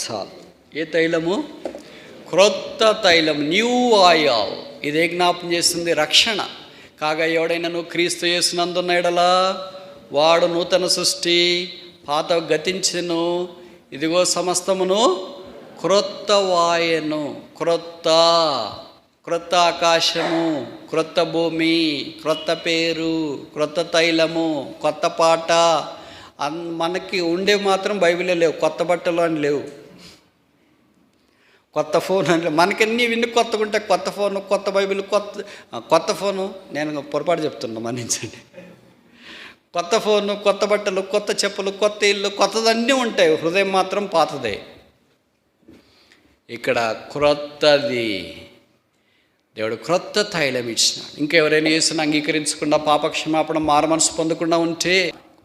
చాలు. ఏ తైలము? క్రొత్త తైలం, న్యూ ఆయిల్. ఇదే జ్ఞాపం చేస్తుంది రక్షణ. కాగా ఎవడైనా క్రీస్తు యేసునందున్న ఎడలా వాడు నూతన సృష్టి, పాత గతించెను, ఇదిగో సమస్తమును క్రొత్త వాయను. క్రొత్త ఆకాశము, క్రొత్త భూమి, క్రొత్త పేరు, క్రొత్త తైలము, కొత్త పాట. మనకి ఉండే మాత్రం బైబిలే లేవు, కొత్త బట్టలు అని లేవు, కొత్త ఫోన్ అని. మనకన్నీ విన్ని కొత్తగా ఉంటాయి. కొత్త ఫోను, కొత్త బైబిల్, కొత్త ఫోను. నేను పొరపాటు చెప్తున్నా, మన్నించండి. కొత్త ఫోను, కొత్త బట్టలు, కొత్త చెప్పులు, కొత్త ఇల్లు, కొత్తదన్నీ ఉంటాయి. హృదయం మాత్రం పాతదే. ఇక్కడ క్రొత్తది. దేవుడు క్రొత్త తైలం ఇచ్చినాడు. ఇంకెవరైనా యేసుని అంగీకరించకుండా, పాపక్షమాపణ, మారుమనసు పొందకుండా ఉంటే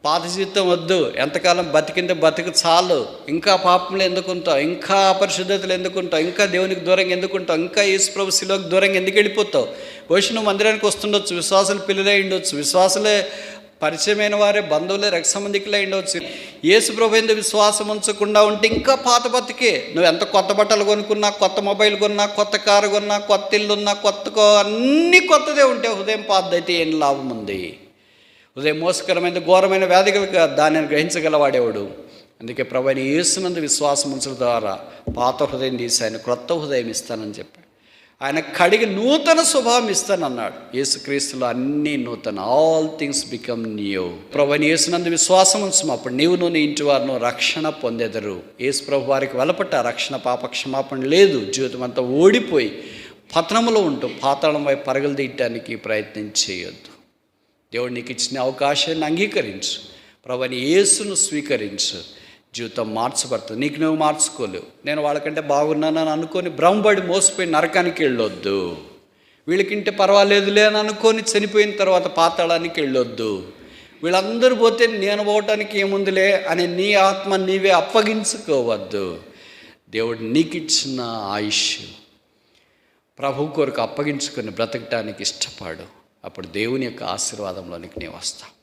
పాత జీవితం వద్దు. ఎంతకాలం బతికిందే బతికి చాలు. ఇంకా పాపంలో ఎందుకుంటావు? ఇంకా అపరిశుద్ధతలు ఎందుకుంటావు? ఇంకా దేవునికి దూరంగా ఎందుకుంటావు? ఇంకా యేసుప్రభు శిలువకు దూరంగా ఎందుకు వెళ్ళిపోతావు? బహుశా నువ్వు మందిరానికి వస్తుండొచ్చు, విశ్వాసులు పిల్లలే ఉండొచ్చు, విశ్వాసులే పరిచయమైన వారే, బంధువులే, రక్త సంబంధికులే ఉండవచ్చు. యేసు ప్రభు యందు విశ్వాసం ఉంచకుండా ఉంటే ఇంకా పాత బతికే. నువ్వు ఎంత కొత్త బట్టలు కొనుక్కున్నా, కొత్త మొబైల్ కొన్నా, కొత్త కారు కొన్నా, కొత్త ఇల్లున్నా, అన్నీ కొత్తదే ఉంటే హృదయం పాతదైతే ఏం లాభం ఉంది? హృదయం మోసకరమైన ఘోరమైన వ్యాధిగా దానిని గ్రహించగలవాడేవాడు. అందుకే ప్రభువైన యేసునందు విశ్వాసం ఉంచడం ద్వారా పాత హృదయం తీసి ఆయన క్రొత్త హృదయం ఇస్తానని చెప్పాడు. ఆయన కడిగి నూతన స్వభావం ఇస్తానన్నాడు. యేసుక్రీస్తులో అన్నీ నూతన, ఆల్ థింగ్స్ బికమ్ న్యూ. ప్రభువైన యేసునందు విశ్వాసం ఉంచము, అప్పుడు నీవును నీ ఇంటి వారును రక్షణ పొందెదరు. యేసు ప్రభు వారికి వెలపట్ట రక్షణ, పాప క్షమాపణ లేదు. జీవితం అంతా ఓడిపోయి పతనములో ఉంటూ పాతాళం వైపు పరుగులు తీయటానికి ప్రయత్నం చేయొద్దు. దేవుడు నీకు ఇచ్చిన అవకాశాన్ని అంగీకరించు, ప్రభువైన యేసును స్వీకరించు. జీవితం మార్చబడుతుంది. నీకు నువ్వు మార్చుకోలేవు. నేను వాళ్ళకంటే బాగున్నానని అనుకొని భ్రమపడి మోసపోయి నరకానికి వెళ్ళొద్దు. వీళ్ళకింటే పర్వాలేదులే అని అనుకొని చనిపోయిన తర్వాత పాతాళానికి వెళ్ళొద్దు. వీళ్ళందరూ పోతే నేను పోవటానికి ఏముందిలే అని నీ ఆత్మ నీవే అప్పగించుకోవద్దు. దేవుడు నీకు ఇచ్చిన ఆయుష్ ప్రభు కొరకు అప్పగించుకొని బ్రతకటానికి ఇష్టపడు. అప్పుడు దేవుని యొక్క ఆశీర్వాదంలోనికి నీవు వస్తావు.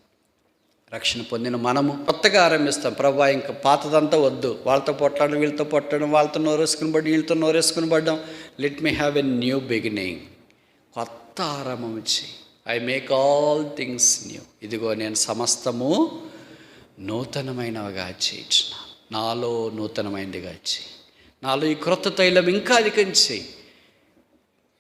రక్షణ పొందిన మనము కొత్తగా ఆరంభిస్తాం. ప్రభా ఇంకా పాతదంతా వద్దు, వాళ్ళతో పొట్లాడడం, వీళ్ళతో పొట్టడం, వాళ్ళతో నోరేసుకుని పడ్డం, వీళ్ళతో నోరేసుకుని పడ్డం. Let me have a new beginning. కొత్త ఆరంభం ఇచ్చి I make all things new. ఇదిగో నేను సమస్తము నూతనమైనవిగా చేయించిన, నాలో నూతనమైనదిగా చేయి, నాలో ఈ క్రొత్త తైలం ఇంకా అధికం చేయి.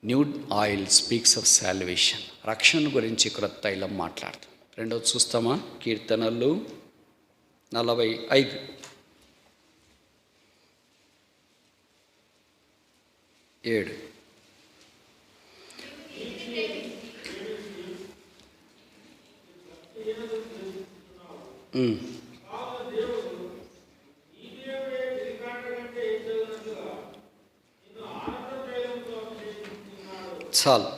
New oil speaks of salvation. రక్షణ గురించి క్రొత్త తైలం మాట్లాడుతాం. రెండవది చూస్తామా? కీర్తనలు 45. చాలు.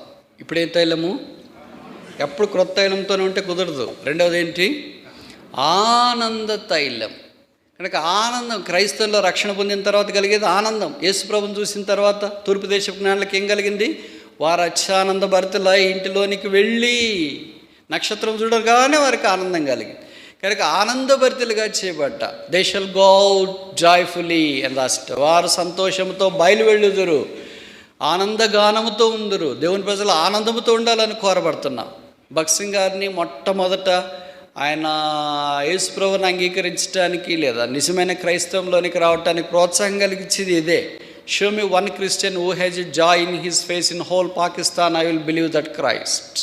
ఇప్పుడేం తైలము? ఎప్పుడు క్రొత్త తైలంతోనే ఉంటే కుదరదు. రెండవది ఏంటి? ఆనంద తైలం. కనుక ఆనందం, క్రైస్తవుల్లో రక్షణ పొందిన తర్వాత కలిగేది ఆనందం. యేసు ప్రభువుని చూసిన తర్వాత తూర్పు దేశపు జ్ఞానులకు ఏం కలిగింది? వారు అత్యానంద భరితులై ఇంటిలోనికి వెళ్ళి నక్షత్రం చూడగానే వారికి ఆనందం కలిగింది. కనుక ఆనందభరితులుగా చేయబడ్డ they shall go out joyfully అని రాసిట. వారు సంతోషంతో బయలు వెళ్ళుదురు, ఆనందగానముతో ఉందరు. దేవుని ప్రజలు ఆనందముతో ఉండాలని కోరబడుతున్నాం. భగత్ సింగ్ గారిని మొట్టమొదట ఆయన యేసు ప్రభువుని అంగీకరించడానికి లేదా నిజమైన క్రైస్తవంలోనికి రావడానికి ప్రోత్సాహం కలిగించేది ఇదే. Show me one Christian who has a joy in his face in whole Pakistan, I will believe that Christ.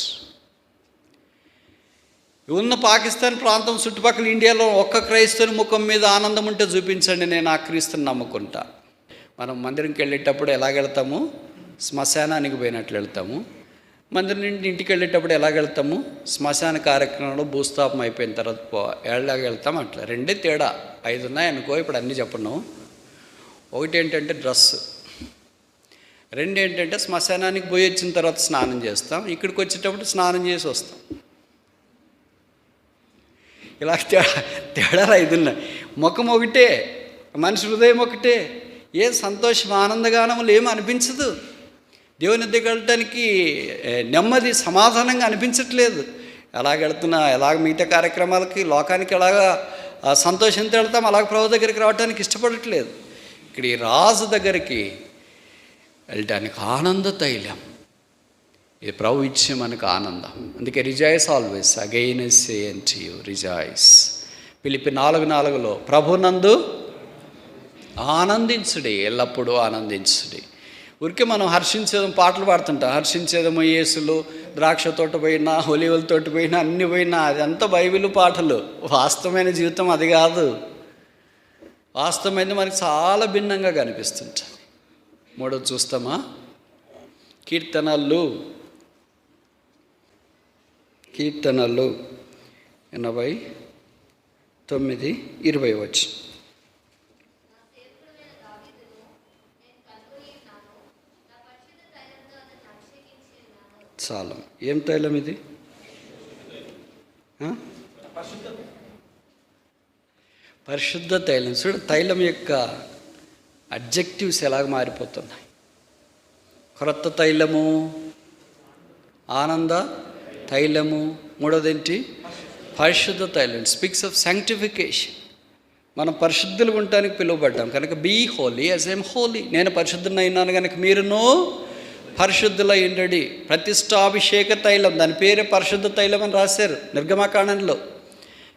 ఉన్న పాకిస్తాన్ ప్రాంతం చుట్టుపక్కల ఇండియాలో ఒక్క క్రైస్తవుని ముఖం మీద ఆనందం ఉంటే చూపించండి, నేను ఆ క్రీస్తుని నమ్ముకుంటా. మనం మందిరంకి వెళ్ళేటప్పుడు ఎలాగెళ్తాము? శ్మశానానికి పోయినట్లు వెళ్తాము. మందిరం నుండి ఇంటికి వెళ్ళేటప్పుడు ఎలాగెళ్తాము? శ్మశాన కార్యక్రమంలో భూస్థాపం అయిపోయిన తర్వాత ఎలాగెళ్తాం అట్లా. రెండే తేడా. 5 ఉన్నాయనుకో, ఇప్పుడు అన్నీ చెప్పను. ఒకటి ఏంటంటే డ్రెస్సు, 2 ఏంటంటే శ్మశానానికి పోయి వచ్చిన తర్వాత స్నానం చేస్తాం, ఇక్కడికి వచ్చేటప్పుడు స్నానం చేసి వస్తాం. ఇలా తేడాలు 5 ఉన్నాయి. ముఖం ఒకటే, మనిషి హృదయం ఒకటే. ఏ సంతోషం ఆనందగానములు ఏమీ అనిపించదు. దేవుని దగ్గరికి వెళ్ళటానికి నెమ్మది సమాధానంగా అనిపించట్లేదు. ఎలాగెళ్తున్నా, ఎలాగ మిగతా కార్యక్రమాలకి లోకానికి ఎలాగా సంతోషంతో వెళ్తాం, అలాగ ప్రభు దగ్గరికి రావడానికి ఇష్టపడట్లేదు. ఇక్కడ ఈ రాజు దగ్గరికి వెళ్ళటానికి ఆనంద తైలం. ఇది ప్రభు ఇచ్చే మనకు ఆనందం. అందుకే rejoice always, again I say unto you rejoice. Philippi 4:4 ప్రభునందు ఆనందించుడి, ఎల్లప్పుడూ ఆనందించుడి. ఊరికే మనం హర్షించేదం పాటలు పాడుతుంటాం. హర్షించేదేమో యేసులు, ద్రాక్ష తోట పోయినా, ఒలీవల తోట పోయినా, అన్ని పోయినా అదంతా బైబిల్ పాటలు. వాస్తవమైన జీవితం అది కాదు. వాస్తవమైనది మనకి చాలా భిన్నంగా కనిపిస్తుంటుంది. 3 చూస్తామా? కీర్తనలు 89:20. చాలా. ఏం తైలం ఇది? పరిశుద్ధ తైలం. చూడు, తైలం యొక్క అడ్జెక్టివ్స్ ఎలాగ మారిపోతున్నాయి. క్రొత్త తైలము, ఆనంద తైలము. 3వది ఏంటి? పరిశుద్ధ తైలం స్పీక్స్ ఆఫ్ సాంక్టిఫికేషన్. మనం పరిశుద్ధులుగా ఉండటానికి పిలువబడ్డాం కనుక be holy as I'm holy. నేను పరిశుద్ధుని అయినాను కనుక మీరును పరిశుద్ధులై ఉండడి. ప్రతిష్టాభిషేక తైలం, దాని పేరే పరిశుద్ధ తైలం అని రాశారు నిర్గమకాండంలో.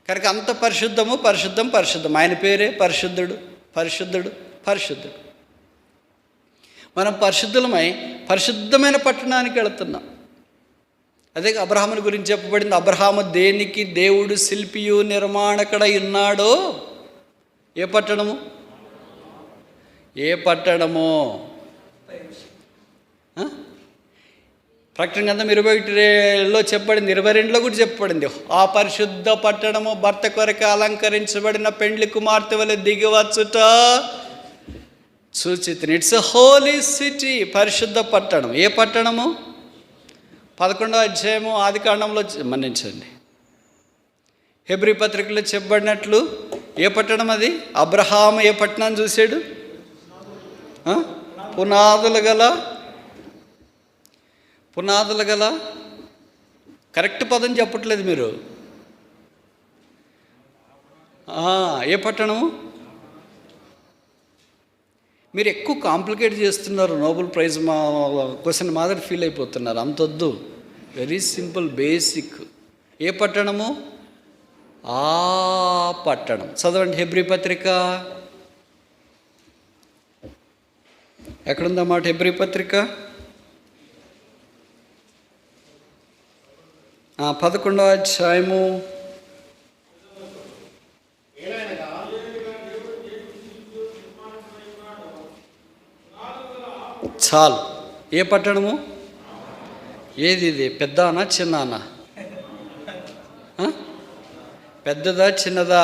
కనుక అంత పరిశుద్ధము, పరిశుద్ధం, పరిశుద్ధం. ఆయన పేరే పరిశుద్ధుడు, పరిశుద్ధుడు, పరిశుద్ధుడు. మనం పరిశుద్ధులమై పరిశుద్ధమైన పట్టణానికి వెళుతున్నాం. అదే అబ్రహాముని గురించి చెప్పబడింది. అబ్రహాము దేనికి దేవుడు శిల్పియు నిర్మాణకుడై ఉన్నాడో. ఏ పట్టణము? ఏ పట్టణము? ప్రకటన గ్రంథం 21లో చెప్పబడింది, 22లో కూడా చెప్పబడింది. ఆ పరిశుద్ధ పట్టణము భర్త కొరకు అలంకరించబడిన పెండ్లి కుమార్తె వలె దిగివచ్చుట సూచిత. It's a holy city. పరిశుద్ధ పట్టణం. ఏ పట్టణము? 11వ అధ్యాయము ఆదికాండంలో మన్నించండి, హెబ్రీ పత్రికలో చెప్పబడినట్లు ఏ పట్టణం అది? అబ్రహాము ఏ పట్టణాన్ని చూశాడు? పునాదులు గల కరెక్ట్ పదం చెప్పట్లేదు మీరు. ఏ పట్టణము? మీరు ఎక్కువ కాంప్లికేట్ చేస్తున్నారు. నోబెల్ ప్రైజ్ క్వశ్చన్ మాదిరి ఫీల్ అయిపోతున్నారు. అంతొద్దు, వెరీ సింపుల్, బేసిక్. ఏ పట్టణము? ఆ పట్టణం. చదవండి హెబ్రీ పత్రిక. ఎక్కడుందన్నమాట హెబ్రీ పత్రిక? 11వ అధ్యాయము. చాలు. ఏ పట్టణము? ఏది ఇది? పెద్దనా చిన్ననా? పెద్దదా చిన్నదా?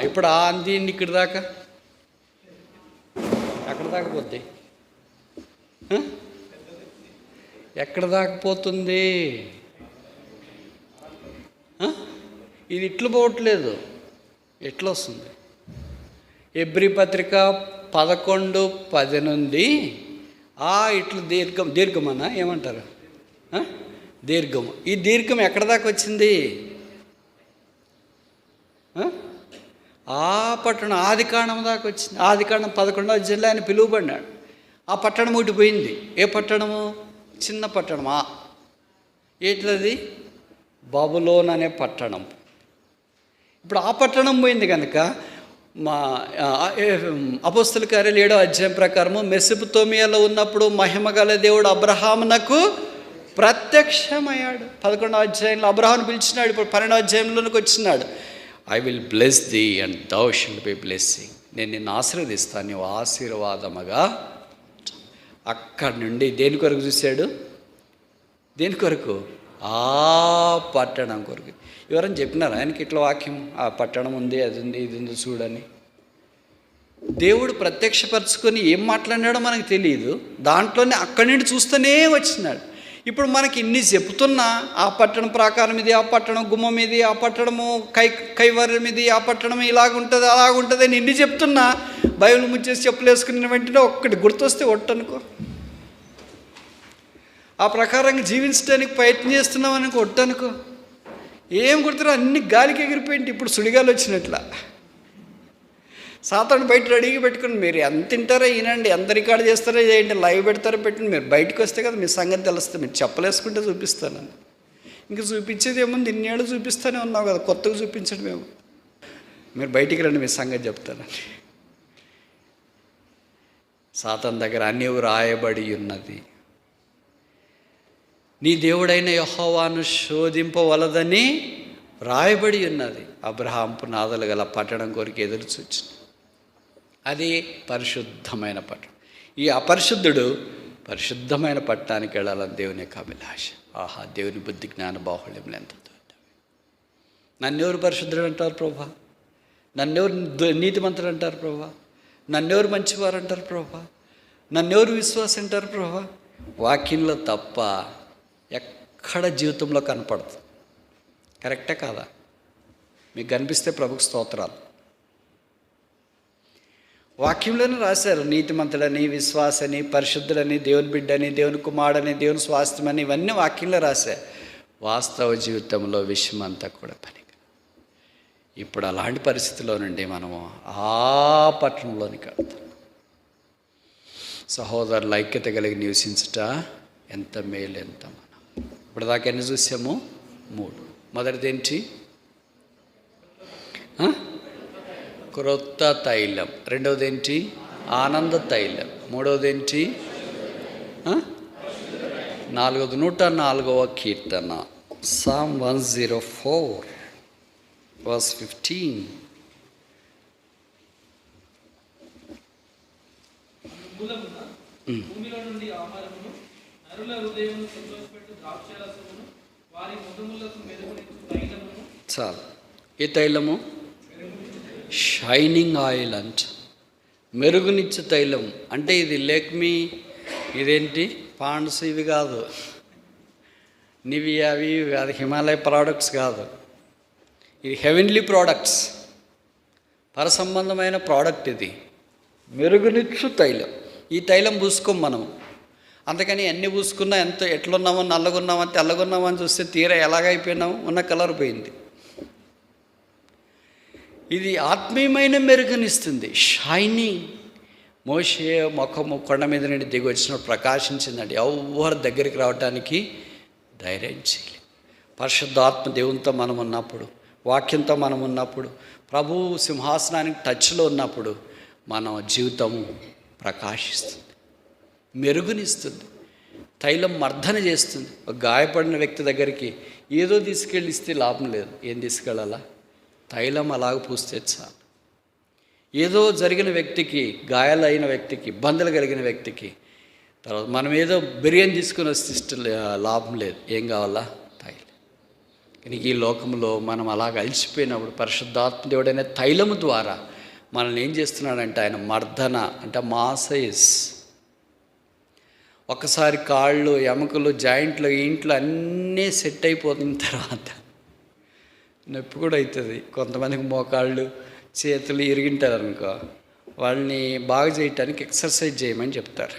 ఇప్పుడు అంది ఇక్కడి దాకా, ఎక్కడ దాకా పోద్ది? ఎక్కడ దాకా పోతుంది? ఇది ఇట్లు పోవట్లేదు, ఎట్లా వస్తుంది? హెబ్రీ పత్రిక 11:10 నుండి ఇట్లు దీర్ఘమన్నా ఏమంటారు? దీర్ఘము. ఈ దీర్ఘం ఎక్కడ దాకా వచ్చింది? ఆ పట్టణం ఆదికాండం దాకా వచ్చింది. ఆదికాండం 11వ అధ్యాయంలో ఆయన పిలువబడినాడు. ఆ పట్టణం ఒకటి పోయింది. ఏ పట్టణము? చిన్న పట్టణమా? ఏంటిది? బబులోన్ అనే పట్టణం. ఇప్పుడు ఆ పట్టణం పోయింది కనుక అపోస్తల కార్యాలు 7వ అధ్యాయం ప్రకారము మెసొపొతేమియాలో ఉన్నప్పుడు మహిమగల దేవుడు అబ్రహామునకు ప్రత్యక్షమయ్యాడు. 11వ అధ్యాయంలో అబ్రహామును పిలిచినాడు. ఇప్పుడు 12వ అధ్యాయంలోనికి వచ్చినాడు. I will bless thee and thou shalt be blessing. నేను నిన్ను ఆశీర్వదిస్తాను, నీవు ఆశీర్వాదముగా. అక్కడి నుండి దేని కొరకు చూశాడు? దేని కొరకు? ఆ పట్టణం కొరకు. ఎవరైనా చెప్పినారు ఆయనకి ఇట్లా వాక్యం? ఆ పట్టణం ఉంది, అది ఉంది, ఇది ఉంది చూడని. దేవుడు ప్రత్యక్షపరచుకొని ఏం మాట్లాడినాడో మనకు తెలియదు. దాంట్లోనే అక్కడి నుండి చూస్తూనే వచ్చినాడు. ఇప్పుడు మనకి ఇన్ని చెప్తున్నా, ఆ పట్టణం ప్రాకారం ఇది, ఆ పట్టణం గుమ్మం ఇది, ఆ పట్టణము కైవర్యం ఇది, ఆ పట్టణం ఇలాగుంటుంది అలాగుంటుంది అని ఇన్ని చెప్తున్నా, బైబిల్ ముచ్చేసి చెప్పులు వేసుకున్న వెంటనే ఒక్కటి గుర్తొస్తే ఒట్టనుకో. ఆ ప్రకారంగా జీవించడానికి ప్రయత్నం చేస్తున్నామని ఒట్టనుకో. ఏం గుర్తురా? అన్ని గాలికి ఎగిరిపోయింది. ఇప్పుడు సుడిగాలు వచ్చినట్లా సాతాను బయట రెడీగా పెట్టుకుని మీరు ఎంత తింటారో వినండి, ఎంత రికార్డు చేస్తారో చేయండి, లైవ్ పెడతారో పెట్టండి. మీరు బయటకు వస్తే కదా మీ సంగతి తెలుస్తుంది. మీరు చెప్పలేసుకుంటే చూపిస్తానని. ఇంకా చూపించేది ఏముంది? ఇన్నేళ్ళు చూపిస్తూనే ఉన్నావు కదా, కొత్తగా చూపించడం ఏమో. మీరు బయటికి రండి, మీ సంగతి చెప్తానండి. సాతాను దగ్గర అన్నీ రాయబడి ఉన్నది. నీ దేవుడైన యెహోవాను శోధింపవలదని రాయబడి ఉన్నది. అబ్రహాం పునాదులు గల పట్టణం కొరకు ఎదురు చూచింది. అది పరిశుద్ధమైన పట్టణం. ఈ అపరిశుద్ధుడు పరిశుద్ధమైన పట్టణానికి వెళ్ళాలని దేవుని యొక్క అభిలాష. ఆహా, దేవుని బుద్ధి జ్ఞాన బాహుళ్యంలో ఎంత దూరం. నన్నెవరు పరిశుద్ధుడు అంటారు ప్రభా? నన్నెవరు నీతిమంతుడు అంటారు ప్రభా? నన్నెవరు మంచివారు అంటారు ప్రభా? నన్నెవరు విశ్వాసం అంటారు ప్రభా? వాక్యంలో తప్ప ఎక్కడ జీవితంలో కనపడుతుంది. కరెక్టే కాదా? మీకు కనిపిస్తే ప్రభుకు స్తోత్రాలు. వాక్యంలోనే రాశారు నీతిమంతుడని, విశ్వాసని, పరిశుద్ధులని, దేవుని బిడ్డని, దేవుని కుమారుడని, దేవుని స్వాస్థ్యమని, ఇవన్నీ వాక్యంలో రాశారు. వాస్తవ జీవితంలో విషయం అంతా కూడా పని. ఇప్పుడు అలాంటి పరిస్థితిలో నుండి మనము ఆ పట్టణంలోనికి వెళ్తాం. సహోదరుల ఐక్యత కలిగి నివసించుట ఎంత మేలు, ఎంత మనం. ఇప్పుడు దాకా ఎన్ని చూసాము? 3. మొదటిది ఏంటి? క్రొత్త తైలం. రెండవది ఏంటి? ఆనంద తైలం. మూడవది ఏంటి? 4వ 104వ కీర్తన, Psalm 104 verse 15. భూమిలో నుండి ఆహారమును, నరుల హృదయమును సంతోషపెట్టు ద్రాక్షారసమును, వారి ముఖములకు మెరుగునిచ్చు తైలమును. చాలు. ఏ తైలము? షైనింగ్ ఆయిల్ అంట. మెరుగునిచ్చు తైలం అంటే ఇది లేక్మీ, ఇదేంటి పాండ్స్ ఇవి కాదు, నివియా అవి కాదు, హిమాలయ ప్రోడక్ట్స్ కాదు. ఇది హెవెన్లీ ప్రోడక్ట్స్, పరసంబంధమైన ప్రోడక్ట్ ఇది. మెరుగునిచ్చు తైలం. ఈ తైలం పూసుకోం మనం. అందుకని అన్నీ పూసుకున్నా ఎట్లున్నామో, నల్లగున్నామో తెల్లగున్నామో అని చూస్తే తీరా ఎలాగైపోయినామో, ఉన్న కలర్ పోయింది. ఇది ఆత్మీయమైన మెరుగునిస్తుంది, షైనింగ్. మోషే ముఖము కొండ మీద నుండి దిగి వచ్చినప్పుడు ప్రకాశించిందండి. ఎవరు దగ్గరికి రావడానికి ధైర్యం చేయలేదు. పరిశుద్ధాత్మ దేవునితో మనం ఉన్నప్పుడు, వాక్యంతో మనం ఉన్నప్పుడు, ప్రభు సింహాసనానికి టచ్లో ఉన్నప్పుడు మన జీవితము ప్రకాశిస్తుంది, మెరుగునిస్తుంది. తైలం మర్దన చేస్తుంది. ఒక గాయపడిన వ్యక్తి దగ్గరికి ఏదో తీసుకెళ్ళి ఇస్తే లాభం లేదు. ఏం తీసుకెళ్ళాలా? తైలం అలాగ పూస్తే చాలు. ఏదో జరిగిన వ్యక్తికి, గాయాలైన వ్యక్తికి, ఇబ్బందులు కలిగిన వ్యక్తికి తర్వాత మనం ఏదో బిర్యానీ తీసుకుని వస్తే లాభం లేదు. ఏం కావాలా? తైలం. కానీ ఈ లోకంలో మనం అలాగ అలసిపోయినప్పుడు పరిశుద్ధాత్మ దేవుడైన తైలము ద్వారా మనల్ని ఏం చేస్తున్నాడంటే ఆయన మర్దన అంటే మాసైజ్. ఒకసారి కాళ్ళు, ఎముకలు, జాయింట్లు, ఇంట్లో అన్నీ సెట్ అయిపోతున్న తర్వాత నొప్పి కూడా అవుతుంది. కొంతమందికి మోకాళ్ళు, చేతులు ఇరిగింటారు అనుకో, వాళ్ళని బాగు చేయటానికి ఎక్సర్సైజ్ చేయమని చెప్తారు.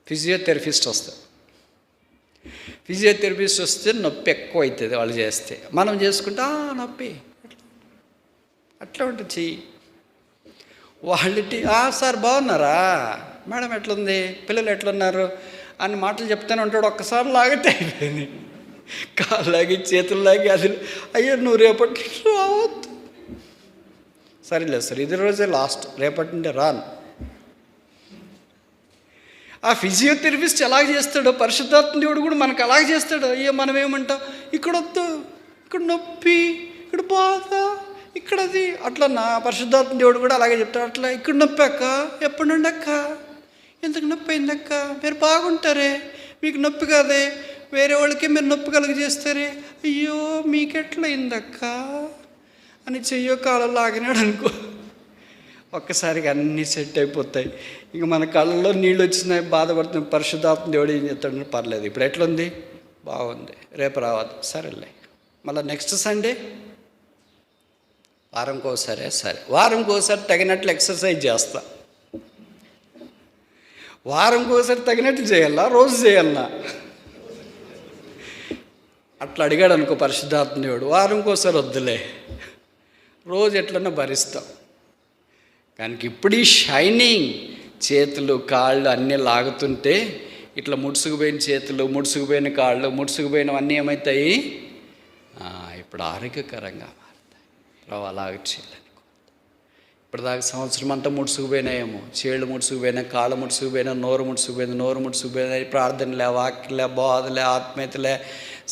ఫిజియోథెరపిస్ట్ వస్తారు. ఫిజియోథెరపిస్ట్ వస్తే నొప్పి ఎక్కువ అవుతుంది వాళ్ళు చేస్తే. మనం చేసుకుంటే నొప్పి అట్లా ఉంటుంది చెయ్యి. వాళ్ళు సార్ బాగున్నారా, మేడం ఎట్లుంది, పిల్లలు ఎట్లున్నారు అని మాటలు చెప్తూనే ఉంటాడు. ఒక్కసారి లాగితే అయిపోయింది. కాళ్ళు లాగి, చేతులు లాగి, అది అయ్యో నువ్వు రేపటి రావద్దు. సరేలేదు సార్, ఇది రోజే లాస్ట్, రేపటి నుండి రాను. ఆ ఫిజియోథెరపిస్ట్ ఎలాగ చేస్తాడో పరిశుద్ధాత్మ దేవుడు కూడా మనకు అలాగ చేస్తాడు. అయ్యో మనం ఏమంటాం, ఇక్కడ వద్దు, ఇక్కడ నొప్పి, ఇక్కడ బాధ, ఇక్కడది అట్లా. నా పరిశుద్ధాత్మ దేవుడు కూడా అలాగే చెప్తాడు. అట్లా ఇక్కడ నొప్పి అక్క, ఎప్పటి నుండి అక్క, ఎందుకు నొప్పి అయిందక్క, మీరు బాగుంటారే, మీకు నొప్పి కాదే, వేరే వాళ్ళకి మీరు నొప్పి కలిగజేస్తారే, అయ్యో మీకెట్లా అయిందక్క అని చెయ్యో కాలంలో ఆగినాడు అనుకో, ఒక్కసారిగా అన్నీ సెట్ అయిపోతాయి. ఇంక మన కళ్ళలో నీళ్ళు వచ్చినాయి, బాధపడుతున్నాయి. పరిశుద్ధాత్మ దేవుడు ఏం చెప్తాడు, పర్లేదు ఇప్పుడు ఎట్లుంది, బాగుంది, రేపు రావద్దు, సరేలే, మళ్ళీ నెక్స్ట్ సండే, వారంకోసారి, సరే వారంకోసారి తగినట్లు ఎక్సర్సైజ్ చేస్తా, వారంకోసారి తగినట్లు చేయాలా, రోజు చేయాలా, అట్లా అడిగాడు అనుకో పరిశుద్ధాత్మ దేవుడు, వారంకోసారి వద్దులే, రోజు ఎట్లన్నా భరిస్తాం. కానీ ఇప్పుడు ఈ షైనింగ్, చేతులు కాళ్ళు అన్నీ లాగుతుంటే ఇట్లా ముడుసుకుపోయిన చేతులు, ముడుసుకుపోయిన కాళ్ళు, ముడుసుకుపోయినవన్నీ ఏమవుతాయి, ఇప్పుడు ఆరోగ్యకరంగా మారుతాయి. ప్రభు అలాగ చేయాలనుకో. ఇప్పటిదాకా సంవత్సరం అంతా ముడుసుకుపోయినాయేమో, చేళ్ళు ముడుసుకుపోయినా, కాళ్ళు ముడుసుకుపోయినా, నోరు ముడుసుకుపోయింది, నోరు ముడుసుకుపోయినా, ప్రార్థనలే, వాక్యలే, బోధలే, ఆత్మీయతలే,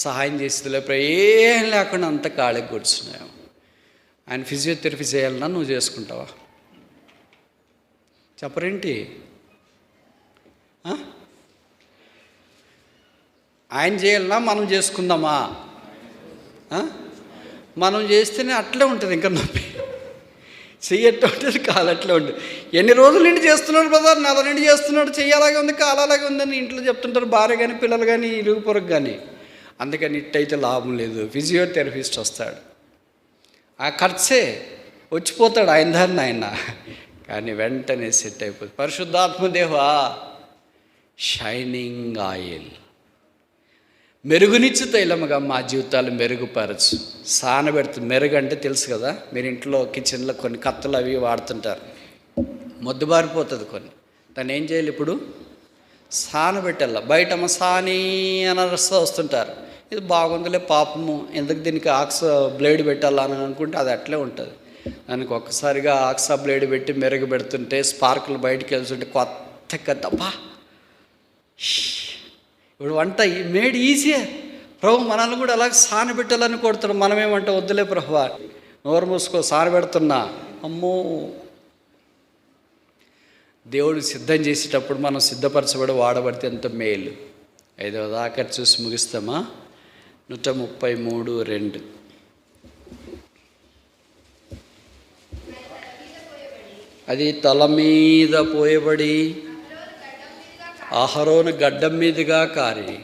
సహాయం చేసేదిలే, ఏం లేకుండా అంత కాళ్ళకి కూర్చున్నాయేమో. ఆయన ఫిజియోథెరపీ చేయాలన్నా నువ్వు చేసుకుంటావా? చెప్పరేంటి? ఆయన చేయాలన్నా మనం చేసుకుందామా? మనం చేస్తేనే అట్లే ఉంటుంది, ఇంకా నొప్పి చెయ్యట్టు ఉంటుంది, కాలు అట్లే ఉంటుంది. ఎన్ని రోజుల నుండి చేస్తున్నాడు బ్రదర్, నెల నుండి చేస్తున్నాడు, చెయ్యాలాగే ఉంది, కాలాలాగే ఉందని ఇంట్లో చెప్తుంటారు భార్య కానీ, పిల్లలు కానీ, ఇరుగు పొరుగు కానీ. అందుకని ఇట్టయితే లాభం లేదు. ఫిజియోథెరపిస్ట్ వస్తాడు, ఆ ఖర్చే వచ్చిపోతాడు ఆయన దారిని ఆయన, కానీ వెంటనే సెట్ అయిపోతుంది. పరిశుద్ధాత్మదేవా, షైనింగ్ ఆయిల్, మెరుగునిచ్చు తైలముగా మా జీవితాలు మెరుగుపరచు. సానబెడుతుంది. మెరుగు అంటే తెలుసు కదా, మీరు ఇంట్లో కిచెన్లో కొన్ని కత్తులు అవి వాడుతుంటారు, మొద్దుబారిపోతుంది కొన్ని. దాన్ని ఏం చేయాలి? ఇప్పుడు సానబెట్టాల. బయట సాని అని వస్తుంటారు, ఇది బాగుందిలే పాపము, ఎందుకు దీనికి ఆక్సా బ్లేడ్ పెట్టాలని అనుకుంటే అది అట్లే ఉంటుంది. దానికి ఒక్కసారిగా ఆక్సా బ్లేడ్ పెట్టి మెరుగు పెడుతుంటే స్పార్కులు బయటికి వెళ్తుంటే కొత్త కథ. ఇప్పుడు వంట మేడ్ ఈజీయే. ప్రభు మనల్ని కూడా అలాగే సానబెట్టాలని కొడుతున్నాం. మనమేమంటే వద్దులే ప్రభు, నోరు మూసుకో, సానబెడుతున్నా. అమ్మో, దేవుడు సిద్ధం చేసేటప్పుడు మనం సిద్ధపరచబడి వాడబడితే ఎంత మేలు. 5వ దాకా చూసి ముగిస్తామా? 133:2. అది తల మీద పోయబడి అహరోను గడ్డం మీదుగా కారి.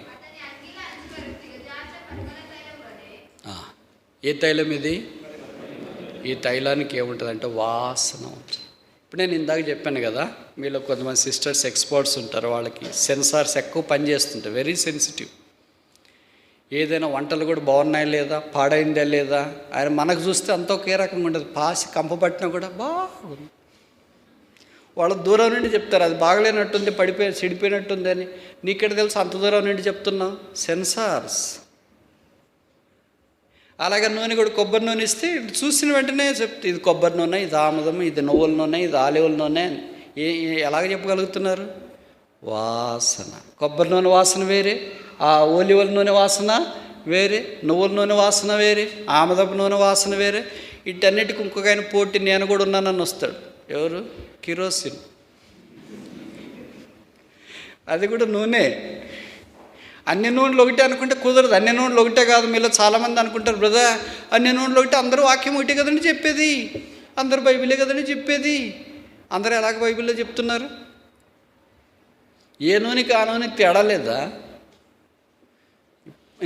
ఏ తైలం ఇది? ఈ తైలానికి ఏముంటుందంటే వాసన ఉంటుంది. ఇప్పుడు నేను ఇందాక చెప్పాను కదా, మీలో కొంతమంది సిస్టర్స్ ఎక్స్పర్ట్స్ ఉంటారు, వాళ్ళకి సెన్సార్స్ ఎక్కువ పనిచేస్తుంటాయి, వెరీ సెన్సిటివ్. ఏదైనా వంటలు కూడా బాగున్నాయా లేదా, పాడైందా లేదా, ఆయన మనకు చూస్తే అంత ఒకే రకంగా ఉంటుంది. పాసి కంపబట్టినా కూడా బాగుంది. వాళ్ళు దూరం నుండి చెప్తారు అది బాగలేనట్టుంది, చెడిపోయినట్టుంది అని. నీకెక్కడ తెలుసు అంత దూరం నుండి చెప్తున్నావు? సెన్సార్స్. అలాగే నూనె కూడా, కొబ్బరి నూనె ఇస్తే చూసిన వెంటనే చెప్తే ఇది కొబ్బరి నూనె, ఇది ఆముదం, ఇది నువ్వుల నూనె, ఇది ఆలివల నూనె. ఎలాగ చెప్పగలుగుతున్నారు? వాసన. కొబ్బరి నూనె వాసన వేరే, ఆ ఓలివల నూనె వాసన వేరే, నువ్వుల నూనె వాసన వేరే, ఆముదపు నూనె వాసన వేరే. వీటన్నిటికి ఇంకొక ఆయన పోటీ నేను కూడా ఉన్నానని వస్తాడు. ఎవరు? కిరోసిన్. అది కూడా నూనె. అన్ని నూనెలు ఒకటే అనుకుంటే కుదరదు. అన్ని నూనెలు ఒకటే కాదు. మీలో చాలామంది అనుకుంటారు, బ్రదర్ అన్ని నూనెలు ఒకటే, అందరూ వాక్యం ఒకటే కదండి చెప్పేది, అందరూ బైబిలే కదండి చెప్పేది. అందరూ ఎలాగ బైబిల్లో చెప్తున్నారు? ఏ నూనెకి ఆ నూనెకి తేడా లేదా?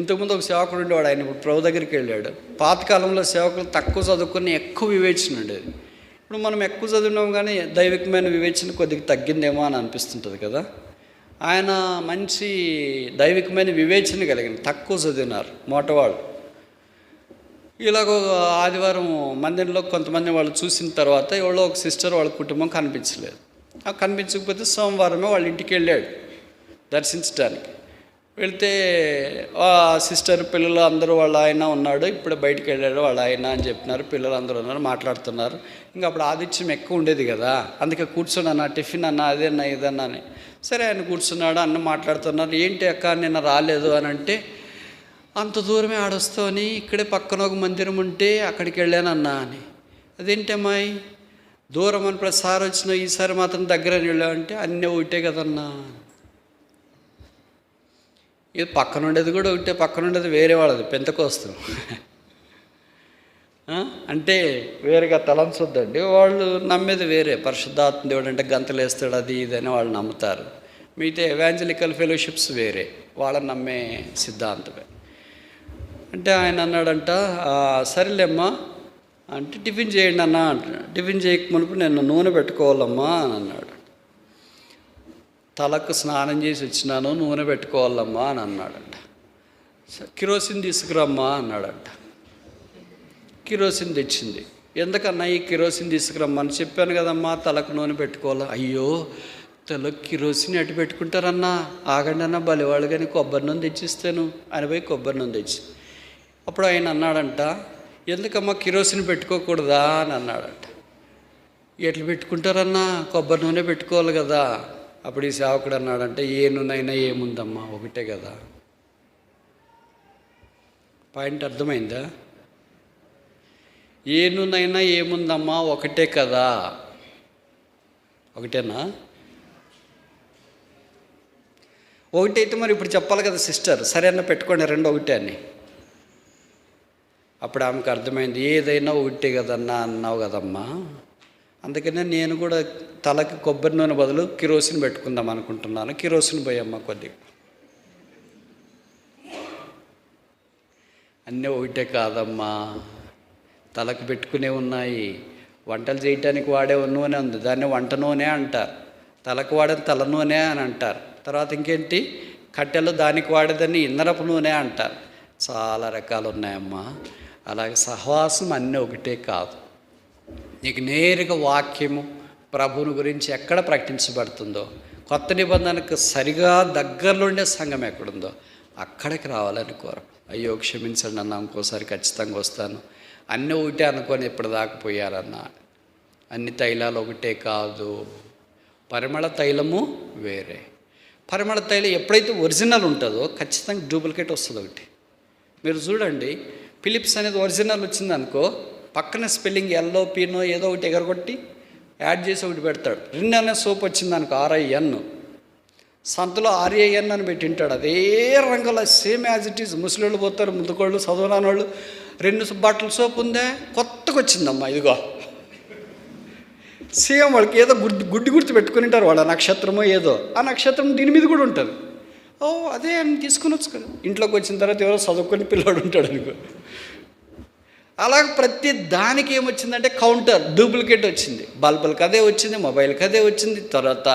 ఇంతకుముందు ఒక సేవకుడు ఉండేవాడు, ఆయన ఇప్పుడు ప్రభు దగ్గరికి వెళ్ళాడు. పాతకాలంలో సేవకులు తక్కువ చదువుకుని ఎక్కువ వివేచన ఉండేది. ఇప్పుడు మనం ఎక్కువ చదివినాం కానీ దైవికమైన వివేచన కొద్దిగా తగ్గిందేమో అని అనిపిస్తుంటుంది కదా. ఆయన మంచి దైవికమైన వివేచన కలిగిన, తక్కువ చదివినారు మోటవాళ్ళు. ఇలాగ ఆదివారం మందిరంలో కొంతమంది వాళ్ళు చూసిన తర్వాత ఎవరో ఒక సిస్టర్ వాళ్ళ కుటుంబం కనిపించలేదు. కనిపించకపోతే సోమవారమే వాళ్ళ ఇంటికి వెళ్ళాడు దర్శించడానికి. వెళ్తే ఆ సిస్టర్ పిల్లలు అందరూ వాళ్ళ ఆయన ఉన్నాడు, ఇప్పుడే బయటికి వెళ్ళాడు వాళ్ళ ఆయన అని చెప్పినారు. పిల్లలు అందరూ ఉన్నారు, మాట్లాడుతున్నారు. ఇంకా అప్పుడు ఆదిత్యం ఎక్కువ ఉండేది కదా, అందుకే కూర్చొని అన్న టిఫిన్ అన్న అదేనా ఇదన్నా అని. సరే ఆయన కూర్చున్నాడు, అన్న మాట్లాడుతున్నారు. ఏంటి అక్క నిన్న రాలేదు అని అంటే, అంత దూరమే ఆడొస్తావని ఇక్కడే పక్కన ఒక మందిరం ఉంటే అక్కడికి వెళ్ళానన్నా అని. అదేంటి అమ్మాయి దూరం అని ప్రతిసారి వచ్చిన ఈసారి మాత్రం దగ్గర వెళ్ళావంటే అన్నీ ఒకటే కదన్నా. ఇది పక్కన ఉండేది కూడా ఒకటే, పక్కన ఉండేది వేరే వాళ్ళది, పెంతకోస్తు అంటే వేరేగా తలంచొద్దండి. వాళ్ళు నమ్మేది వేరే. పరిశుద్ధాత్మ దేవుడు అంటే గంతలు వేస్తాడు అది ఇదని వాళ్ళు నమ్ముతారు. మిగతా ఎవాంజలికల్ ఫెలోషిప్స్ వేరే, వాళ్ళని నమ్మే సిద్ధాంతమే. అంటే ఆయన అన్నాడంట, సరేలేమ్మా అంటే టిఫిన్ చేయండి అన్న అంటున్నాడు. టిఫిన్ చేయక మునుపు నేను నూనె పెట్టుకోవాలమ్మా అని అన్నాడు. తలకు స్నానం చేసి వచ్చినాను, నూనె పెట్టుకోవాలమ్మా అని అన్నాడంట. కిరోసిన్ తీసుకురమ్మా అన్నాడంట. కిరోసిన్ తెచ్చింది. ఎందుకన్నా ఈ కిరోసిన్ తీసుకురమ్మని చెప్పాను కదమ్మా, తలకు నూనె పెట్టుకోవాలి. అయ్యో తలకు కిరోసిన్ ఎటు పెట్టుకుంటారన్నా, ఆగండి అన్న బలివాళ్ళు కానీ కొబ్బరి నూనె తెచ్చిస్తాను అని పోయి కొబ్బరి నూనె తెచ్చి. అప్పుడు ఆయన అన్నాడంట, ఎందుకమ్మా కిరోసిన్ పెట్టుకోకూడదా అని అన్నాడంట. ఎట్లు పెట్టుకుంటారన్నా, కొబ్బరి నూనె పెట్టుకోవాలి కదా. అప్పుడు ఈ సేవకుడు అన్నాడంటే, ఏ నూనె అయినా ఏముందమ్మా ఒకటే కదా. పాయింట్ అర్థమైందా? ఏ నూనె అయినా ఏముందమ్మా ఒకటే కదా. ఒకటేనా? ఒకటి అయితే మరి ఇప్పుడు చెప్పాలి కదా సిస్టర్, సరే అన్న పెట్టుకోండి రెండు ఒకటే అని. అప్పుడు ఆమెకు అర్థమైంది, ఏదైనా ఒకటే కదన్నా అన్నావు కదమ్మా, అందుకనే నేను కూడా తలకి కొబ్బరి నూనె బదులు కిరోసిన్ పెట్టుకుందాం అనుకుంటున్నాను. కిరోసిన్ పోయమ్మా కొద్దిగా. అన్నీ ఒకటే కాదమ్మా, తలకు పెట్టుకునే ఉన్నాయి. వంటలు చేయటానికి వాడే నూనె ఉంది, దాన్ని వంట నూనె అంటారు. తలకు వాడే తల నూనె అని అంటారు. తర్వాత ఇంకేంటి, కట్టెలు దానికి వాడేదని ఇంధనపు నూనె అంటారు. చాలా రకాలు ఉన్నాయమ్మా. అలాగే సహవాసం అన్నీ ఒకటే కాదు. నీకు నేరుగా వాక్యము ప్రభువుని గురించి ఎక్కడ ప్రకటించబడుతుందో, కొత్త నిబంధనకు సరిగా దగ్గరలో ఉండే సంఘం ఎక్కడుందో అక్కడికి రావాలని కోరకు. అయ్యో క్షమించండి అన్న, ఇంకోసారి ఖచ్చితంగా వస్తాను. అన్నీ ఒకటే అనుకొని ఇప్పుడు దాకపోయారన్నా. అన్ని తైలాలు ఒకటే కాదు, పరిమళ తైలము వేరే. పరిమళ తైలం ఎప్పుడైతే ఒరిజినల్ ఉంటుందో ఖచ్చితంగా డూప్లికేట్ వస్తుంది ఒకటి. మీరు చూడండి, ఫిలిప్స్ అనేది ఒరిజినల్ వచ్చిందనుకో, పక్కన స్పెల్లింగ్ ఎల్లో పీనో ఏదో ఒకటి ఎగరగొట్టి యాడ్ చేసి ఒకటి పెడతాడు. రిన్ అనే సోప్ వచ్చిందనుకో, RIN, సంతలో RAN అని పెట్టింటాడు. అదే రంగులో సేమ్ యాజ్ ఇట్ ఈజ్. ముసలిళ్ళు పోతారు, ముద్దుకోళ్ళు, చదువురాని వాళ్ళు, 2 బాటిల్ సోప్ ఉందే, కొత్తగా వచ్చిందమ్మా ఇదిగో, సేమ్. వాళ్ళకి ఏదో గుడ్డి గుర్తు పెట్టుకుని ఉంటారు, వాళ్ళ నక్షత్రమో ఏదో, ఆ నక్షత్రం దీని మీద కూడా ఉంటుంది. ఓ అదే అని తీసుకుని వచ్చు కదా. ఇంట్లోకి వచ్చిన తర్వాత ఎవరో చదువుకొని పిల్లాడు ఉంటాడు అనుకో. అలాగే ప్రతి దానికి ఏమొచ్చిందంటే కౌంటర్ డూప్లికేట్ వచ్చింది. బల్బులకి అదే వచ్చింది, మొబైల్కి అదే వచ్చింది, తర్వాత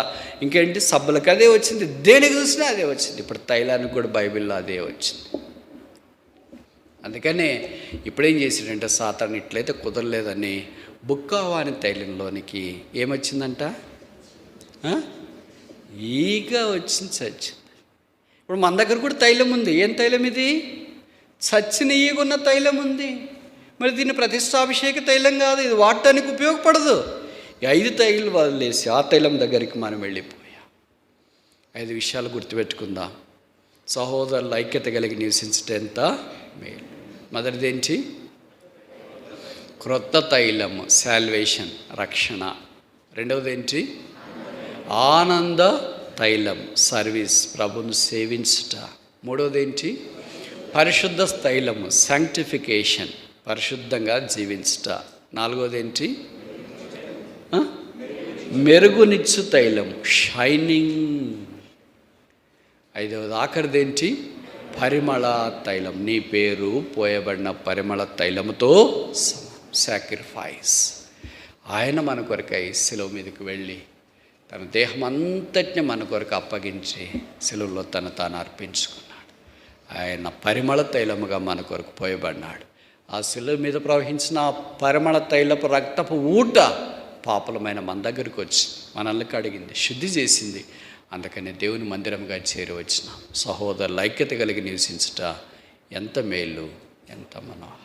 ఇంకేంటి సబ్బులకి అదే వచ్చింది, దేనికి చూసినా అదే వచ్చింది. ఇప్పుడు తైలానికి కూడా బైబిల్లో అదే వచ్చింది. అందుకనే ఇప్పుడేం చేసాడంటే సాతాను ఇట్లయితే కుదరలేదని బుక్కవాని తైలంలోనికి ఏమొచ్చిందంట, ఈగ వచ్చింది, చచ్చింది. ఇప్పుడు మన దగ్గర కూడా తైలం ఉంది. ఏం తైలం ఇది? చచ్చిన ఈగున్న తైలం ఉంది. మరి దీన్ని ప్రతిష్టాభిషేక తైలం కాదు, ఇది వాడటానికి ఉపయోగపడదు. ఈ 5 తైలు వదిలేసి ఆ తైలం దగ్గరికి మనం వెళ్ళిపోయాం. 5 విషయాలు గుర్తుపెట్టుకుందాం. సహోదరుల ఐక్యత కలిగి నివసించటం ఎంత మేలు. మొదటిదేంటి? క్రొత్త తైలము, శాల్వేషన్, రక్షణ. రెండవదేంటి? ఆనంద తైలం, సర్వీస్, ప్రభువును సేవించుట. మూడవదేంటి? పరిశుద్ధ తైలము, శాంక్టిఫికేషన్, పరిశుద్ధంగా జీవించుట. నాలుగోదేంటి? మెరుగునిచ్చు తైలము, షైనింగ్. ఐదవది ఆఖరిదేంటి? పరిమళ తైలం, నీ పేరు పోయబడిన పరిమళ తైలముతో సాక్రిఫైస్. ఆయన మన కొరకై శిలువ మీదకి వెళ్ళి తన దేహం అంతటిని మన కొరకు అప్పగించి శిలువలో తాను అర్పించుకున్నాడు. ఆయన పరిమళ తైలముగా మన కొరకు పోయబడినాడు. ఆ శిలువ మీద ప్రవహించిన పరిమళ తైలపు రక్తపు ఊట పాపలమైన మన దగ్గరికి వచ్చి మనల్ని కడిగింది, శుద్ధి చేసింది. అందుకని దేవుని మందిరంగా చేరి వచ్చినాం. సహోదరుల ఐక్యత కలిగి నివసించుట ఎంత మేలు, ఎంత మనోహరం.